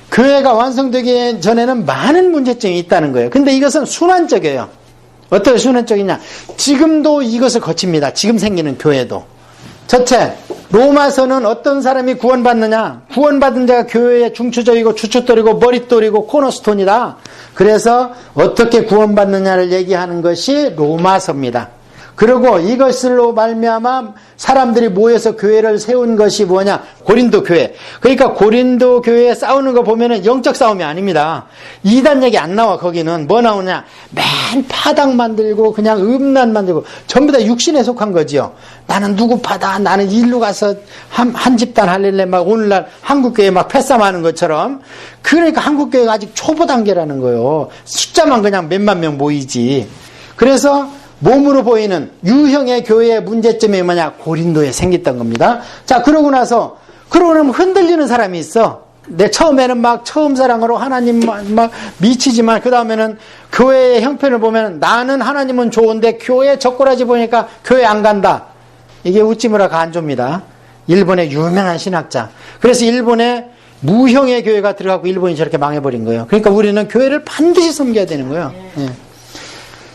교회가 완성되기 전에는 많은 문제점이 있다는 거예요. 근데 이것은 순환적이에요. 어떻게 순환적이냐? 지금도 이것을 거칩니다. 지금 생기는 교회도. 첫째, 로마서는 어떤 사람이 구원받느냐? 구원받은 자가 교회의 중추적이고 주춧돌이고 머릿돌이고 코너스톤이다. 그래서 어떻게 구원받느냐를 얘기하는 것이 로마서입니다. 그리고 이것으로 말미암아 사람들이 모여서 교회를 세운 것이 뭐냐? 고린도 교회. 그러니까 고린도 교회에 싸우는 거 보면은 영적 싸움이 아닙니다. 이단 얘기 안 나와. 거기는 뭐 나오냐? 맨 파당 만들고 그냥 음란 만들고 전부 다 육신에 속한 거지요. 나는 누구 파다. 나는 일로 가서 한 집단 할렐레 막 오늘날 한국교회 막 패싸움하는 것처럼. 그러니까 한국교회가 아직 초보 단계라는 거예요. 숫자만 그냥 몇만 명 모이지. 그래서 몸으로 보이는 유형의 교회의 문제점이 뭐냐? 고린도에 생겼던 겁니다. 자, 그러고 나면 흔들리는 사람이 있어. 내 처음에는 막 처음 사랑으로 하나님 막 미치지만 그 다음에는 교회의 형편을 보면 나는 하나님은 좋은데 교회 젓가락이 보니까 교회 안 간다. 이게 우찌무라 간조입니다. 일본의 유명한 신학자. 그래서 일본에 무형의 교회가 들어가고 일본이 저렇게 망해버린 거예요. 그러니까 우리는 교회를 반드시 섬겨야 되는 거예요. 예.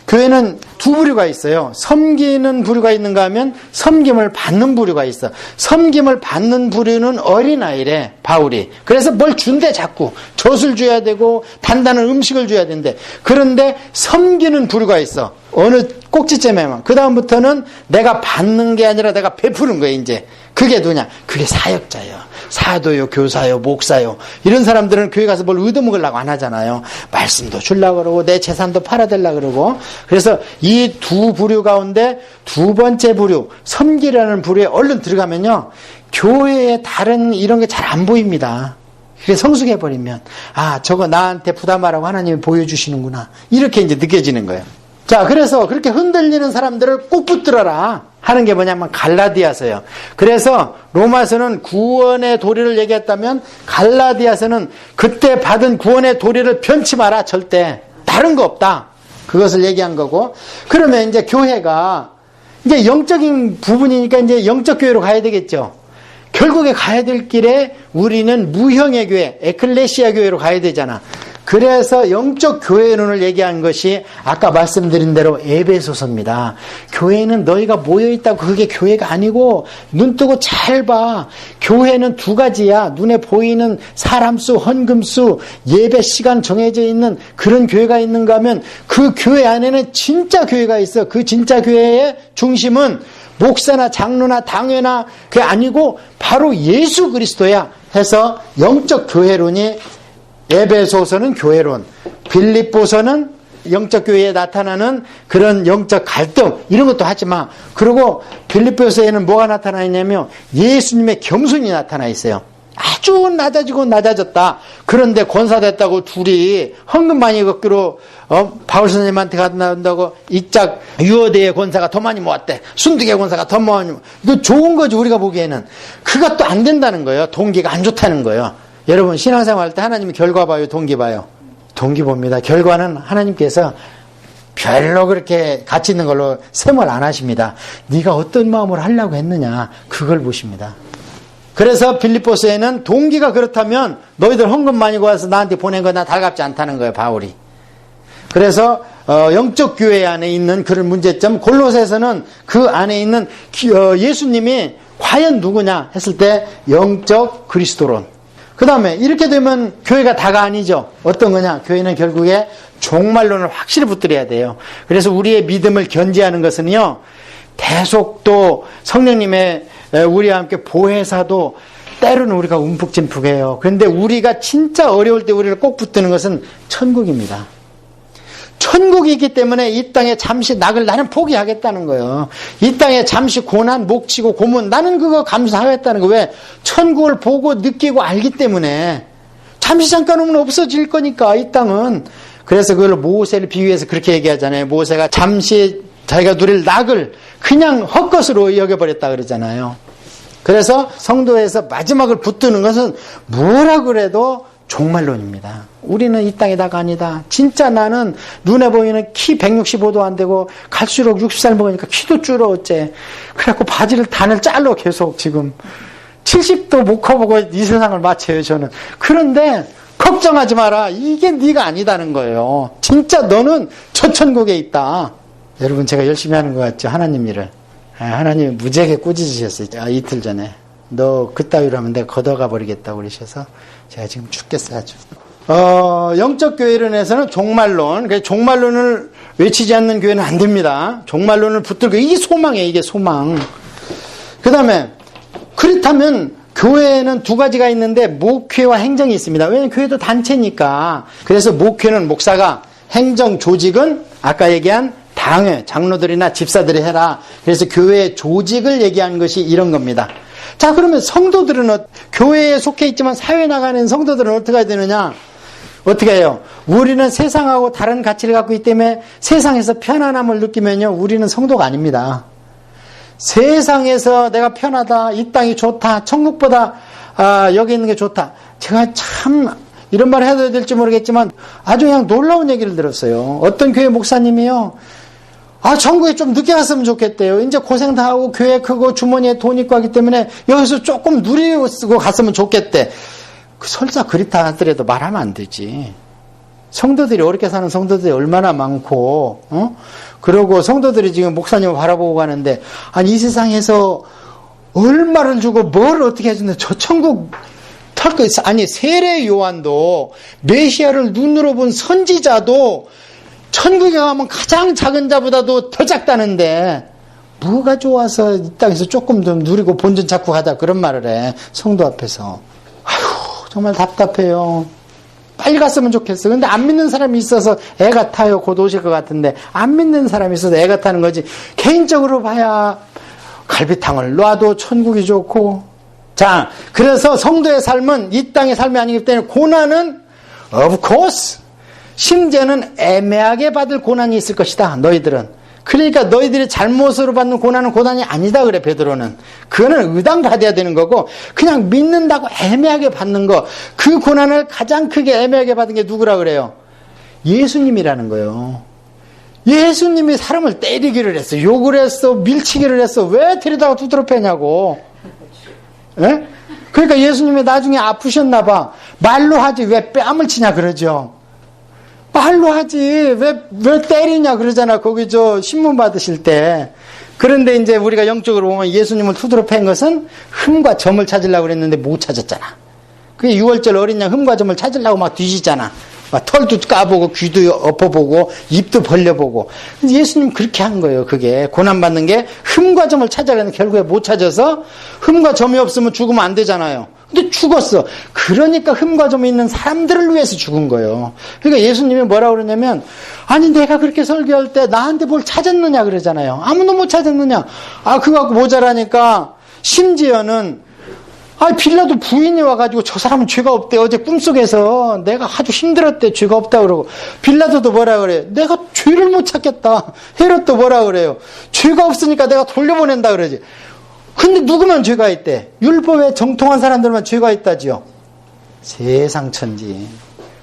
교회는 두 부류가 있어요. 섬기는 부류가 있는가 하면 섬김을 받는 부류가 있어. 섬김을 받는 부류는 어린아이래, 바울이. 그래서 뭘 준대 자꾸. 젖을 줘야 되고 단단한 음식을 줘야 된대. 그런데 섬기는 부류가 있어. 어느 꼭지점에만. 그 다음부터는 내가 받는 게 아니라 내가 베푸는 거예요, 이제. 그게 누구냐? 그게 사역자예요. 사도요, 교사요, 목사요. 이런 사람들은 교회 가서 뭘 얻어먹으려고 안 하잖아요. 말씀도 주려고 그러고 내 재산도 팔아달라고 그러고. 그래서 이 두 부류 가운데 두 번째 부류, 섬기라는 부류에 얼른 들어가면요. 교회에 다른 이런 게 잘 안 보입니다. 그게 성숙해버리면 아, 저거 나한테 부담하라고 하나님이 보여주시는구나. 이렇게 이제 느껴지는 거예요. 자, 그래서 그렇게 흔들리는 사람들을 꼭 붙들어라 하는 게 뭐냐면 갈라디아서예요. 그래서 로마서는 구원의 도리를 얘기했다면 갈라디아서는 그때 받은 구원의 도리를 변치 마라. 절대 다른 거 없다. 그것을 얘기한 거고. 그러면 이제 교회가 이제 영적인 부분이니까 이제 영적 교회로 가야 되겠죠. 결국에 가야 될 길에 우리는 무형의 교회, 에클레시아 교회로 가야 되잖아. 그래서 영적 교회론을 얘기한 것이 아까 말씀드린 대로 에베소서입니다. 교회는 너희가 모여있다고 그게 교회가 아니고 눈 뜨고 잘 봐. 교회는 두 가지야. 눈에 보이는 사람 수, 헌금 수, 예배 시간 정해져 있는 그런 교회가 있는가 하면 그 교회 안에는 진짜 교회가 있어. 그 진짜 교회의 중심은 목사나 장로나 당회나 그게 아니고 바로 예수 그리스도야 해서 영적 교회론이 에베소서는 교회론, 빌립보서는 영적 교회에 나타나는 그런 영적 갈등 이런 것도 하지 마. 그리고 빌립보서에는 뭐가 나타나 있냐면 예수님의 겸손이 나타나 있어요. 아주 낮아지고 낮아졌다. 그런데 권사됐다고 둘이 헌금 많이 걷기로 바울 선생님한테 간다고 이짝 유어대의 권사가 더 많이 모았대. 순두계 권사가 더 많이 모았대. 이거 좋은 거지 우리가 보기에는. 그것도 안 된다는 거예요. 동기가 안 좋다는 거예요. 여러분 신앙생활 할 때 하나님이 결과 봐요, 동기 봐요? 동기 봅니다. 결과는 하나님께서 별로 그렇게 가치 있는 걸로 셈을 안 하십니다. 네가 어떤 마음으로 하려고 했느냐 그걸 보십니다. 그래서 빌립보서에는 동기가 그렇다면 너희들 헌금 많이 구해서 나한테 보낸 거 나 달갑지 않다는 거예요, 바울이. 그래서 영적 교회 안에 있는 그런 문제점, 골로새에서는 그 안에 있는 예수님이 과연 누구냐 했을 때 영적 그리스도론. 그 다음에 이렇게 되면 교회가 다가 아니죠. 어떤 거냐? 교회는 결국에 종말론을 확실히 붙들어야 돼요. 그래서 우리의 믿음을 견지하는 것은요, 대속도 성령님의 우리와 함께 보혜사도 때로는 우리가 움푹짐푹해요. 그런데 우리가 진짜 어려울 때 우리를 꼭 붙드는 것은 천국입니다. 천국이 있기 때문에 이 땅에 잠시 낙을 나는 포기하겠다는 거예요. 이 땅에 잠시 고난, 목치고 고문 나는 그거 감수하겠다는 거예요. 왜? 천국을 보고 느끼고 알기 때문에 잠시 잠깐 오면 없어질 거니까 이 땅은. 그래서 그걸 모세를 비유해서 그렇게 얘기하잖아요. 모세가 잠시 자기가 누릴 낙을 그냥 헛것으로 여겨버렸다 그러잖아요. 그래서 성도에서 마지막을 붙드는 것은 뭐라 그래도 종말론입니다. 우리는 이 땅에다가 아니다. 진짜 나는 눈에 보이는 키 165도 안 되고 갈수록 60살 먹으니까 키도 줄어 어째. 그래갖고 바지를 단을 잘라 계속 지금 70도 못 커보고 이 세상을 마쳐요 저는. 그런데 걱정하지 마라. 이게 네가 아니다는 거예요. 진짜 너는 저 천국에 있다. 여러분 제가 열심히 하는 것 같죠? 하나님 일을. 하나님이 무지하게 꾸짖으셨어요. 이틀 전에. 너 그따위로 하면 내가 걷어가 버리겠다고 그러셔서 제가 지금 죽겠어요 아주. 영적 교회론에서는 종말론, 종말론을 외치지 않는 교회는 안 됩니다. 종말론을 붙들고 이게 소망이에요. 이게 소망. 그 다음에 그렇다면 교회는 두 가지가 있는데 목회와 행정이 있습니다. 왜냐하면 교회도 단체니까. 그래서 목회는 목사가, 행정 조직은 아까 얘기한 당회, 장로들이나 집사들이 해라. 그래서 교회의 조직을 얘기하는 것이 이런 겁니다. 자, 그러면 성도들은 교회에 속해 있지만 사회에 나가는 성도들은 어떻게 해야 되느냐? 어떻게 해요? 우리는 세상하고 다른 가치를 갖고 있기 때문에 세상에서 편안함을 느끼면요, 우리는 성도가 아닙니다. 세상에서 내가 편하다, 이 땅이 좋다, 천국보다 여기 있는 게 좋다. 제가 참 이런 말 해도 될지 모르겠지만 아주 그냥 놀라운 얘기를 들었어요. 어떤 교회 목사님이요, 천국에 좀 늦게 갔으면 좋겠대요. 이제 고생 다 하고 교회 크고 주머니에 돈 있고 하기 때문에 여기서 조금 누리고 갔으면 좋겠대. 설사 그렇다 하더라도 말하면 안 되지. 성도들이 어렵게 사는 성도들이 얼마나 많고, 그러고 성도들이 지금 목사님을 바라보고 가는데, 이 세상에서 얼마를 주고 뭘 어떻게 해주는데 저 천국 탈 거 있어. 세례 요한도 메시아를 눈으로 본 선지자도 천국에 가면 가장 작은 자보다도 더 작다는데 뭐가 좋아서 이 땅에서 조금 더 누리고 본전 찾고 가자 그런 말을 해. 성도 앞에서. 아휴 정말 답답해요. 빨리 갔으면 좋겠어. 근데 안 믿는 사람이 있어서 애가 타요. 곧 오실 것 같은데 안 믿는 사람이 있어서 애가 타는 거지. 개인적으로 봐야 갈비탕을 놔도 천국이 좋고. 자, 그래서 성도의 삶은 이 땅의 삶이 아니기 때문에 고난은 of course 심지어는 애매하게 받을 고난이 있을 것이다. 너희들은. 그러니까 너희들이 잘못으로 받는 고난은 고난이 아니다 그래 베드로는. 그거는 의당 받아야 되는 거고 그냥 믿는다고 애매하게 받는 거, 그 고난을 가장 크게 애매하게 받은 게 누구라 그래요? 예수님이라는 거예요. 예수님이 사람을 때리기를 했어, 욕을 했어, 밀치기를 했어. 왜 데려다가 두드러 패냐고. 그러니까 예수님이 나중에 아프셨나 봐. 말로 하지 왜 뺨을 치냐 그러죠. 말로 하지. 왜 때리냐 그러잖아. 거기 신문 받으실 때. 그런데 이제 우리가 영적으로 보면 예수님을 투드로 팬 것은 흠과 점을 찾으려고 그랬는데 못 찾았잖아. 그게 6월절 어린 양 흠과 점을 찾으려고 막 뒤지잖아. 막 털도 까보고 귀도 엎어보고 입도 벌려보고. 예수님 그렇게 한 거예요. 그게 고난받는 게 흠과 점을 찾아가는데 결국에 못 찾아서 흠과 점이 없으면 죽으면 안 되잖아요. 근데 죽었어. 그러니까 흠과 점이 있는 사람들을 위해서 죽은 거예요. 그러니까 예수님이 뭐라고 그러냐면 아니 내가 그렇게 설교할 때 나한테 뭘 찾았느냐 그러잖아요. 아무도 못 찾았느냐. 그거 갖고 모자라니까 심지어는 빌라도 부인이 와가지고 저 사람은 죄가 없대. 어제 꿈속에서 내가 아주 힘들었대. 죄가 없다 그러고. 빌라도도 뭐라 그래. 내가 죄를 못 찾겠다. 헤롯도 뭐라 그래요. 죄가 없으니까 내가 돌려보낸다 그러지. 근데 누구만 죄가 있대. 율법에 정통한 사람들만 죄가 있다지요. 세상 천지.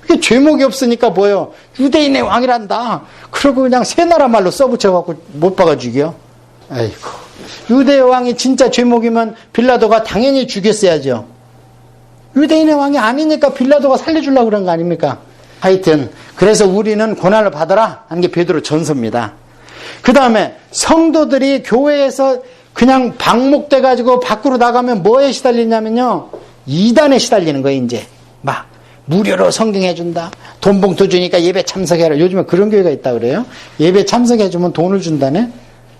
그게 죄목이 없으니까 뭐예요. 유대인의 왕이란다. 그러고 그냥 새 나라 말로 써붙여갖고 못 박아 죽여. 아이고. 유대의 왕이 진짜 죄목이면 빌라도가 당연히 죽였어야죠. 유대인의 왕이 아니니까 빌라도가 살려주려고 그런 거 아닙니까? 하여튼 그래서 우리는 고난을 받아라 하는 게 베드로 전서입니다. 그 다음에 성도들이 교회에서 그냥 방목돼가지고 밖으로 나가면 뭐에 시달리냐면요. 이단에 시달리는 거예요. 이제 막 무료로 성경해준다. 돈 봉투 주니까 예배 참석해라. 요즘에 그런 교회가 있다 그래요. 예배 참석해주면 돈을 준다네.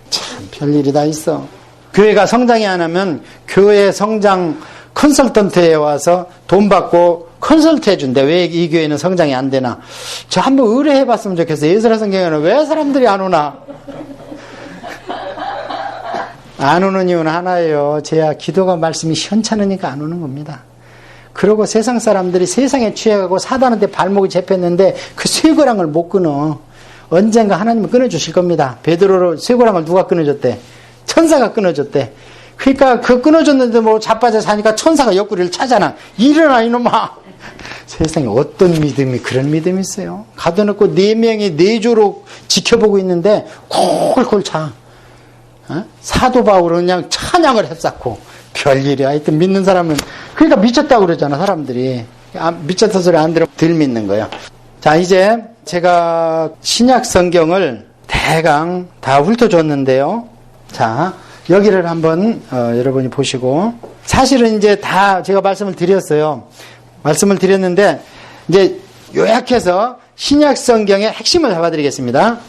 참 별일이 다 있어. 교회가 성장이 안 하면 교회 성장 컨설턴트에 와서 돈 받고 컨설트 해준대. 왜 이 교회는 성장이 안 되나. 저 한번 의뢰해봤으면 좋겠어. 예술의 성경에는 왜 사람들이 안 오나. 안 오는 이유는 하나예요. 제야 기도가 말씀이 시원찮으니까 안 오는 겁니다. 그리고 세상 사람들이 세상에 취해가고 사단한테 발목이 잡혔는데 그 쇠고랑을 못 끊어. 언젠가 하나님은 끊어주실 겁니다. 베드로로 쇠고랑을 누가 끊어줬대? 천사가 끊어줬대. 그러니까 그 끊어줬는데 뭐 자빠져 사니까 천사가 옆구리를 차잖아. 일어나 이놈아. 세상에 어떤 믿음이 그런 믿음이 있어요. 가둬놓고 4명이 4조로 지켜보고 있는데 콜콜 차. 사도 바울은 그냥 찬양을 했었고 별일이 하여튼 믿는 사람은 그러니까 미쳤다고 그러잖아 사람들이. 미쳤다 소리 안 들으면 덜 믿는 거예요. 자 이제 제가 신약 성경을 대강 다 훑어줬는데요. 자 여기를 한번 여러분이 보시고 사실은 이제 다 제가 말씀을 드렸어요. 말씀을 드렸는데 이제 요약해서 신약 성경의 핵심을 잡아드리겠습니다.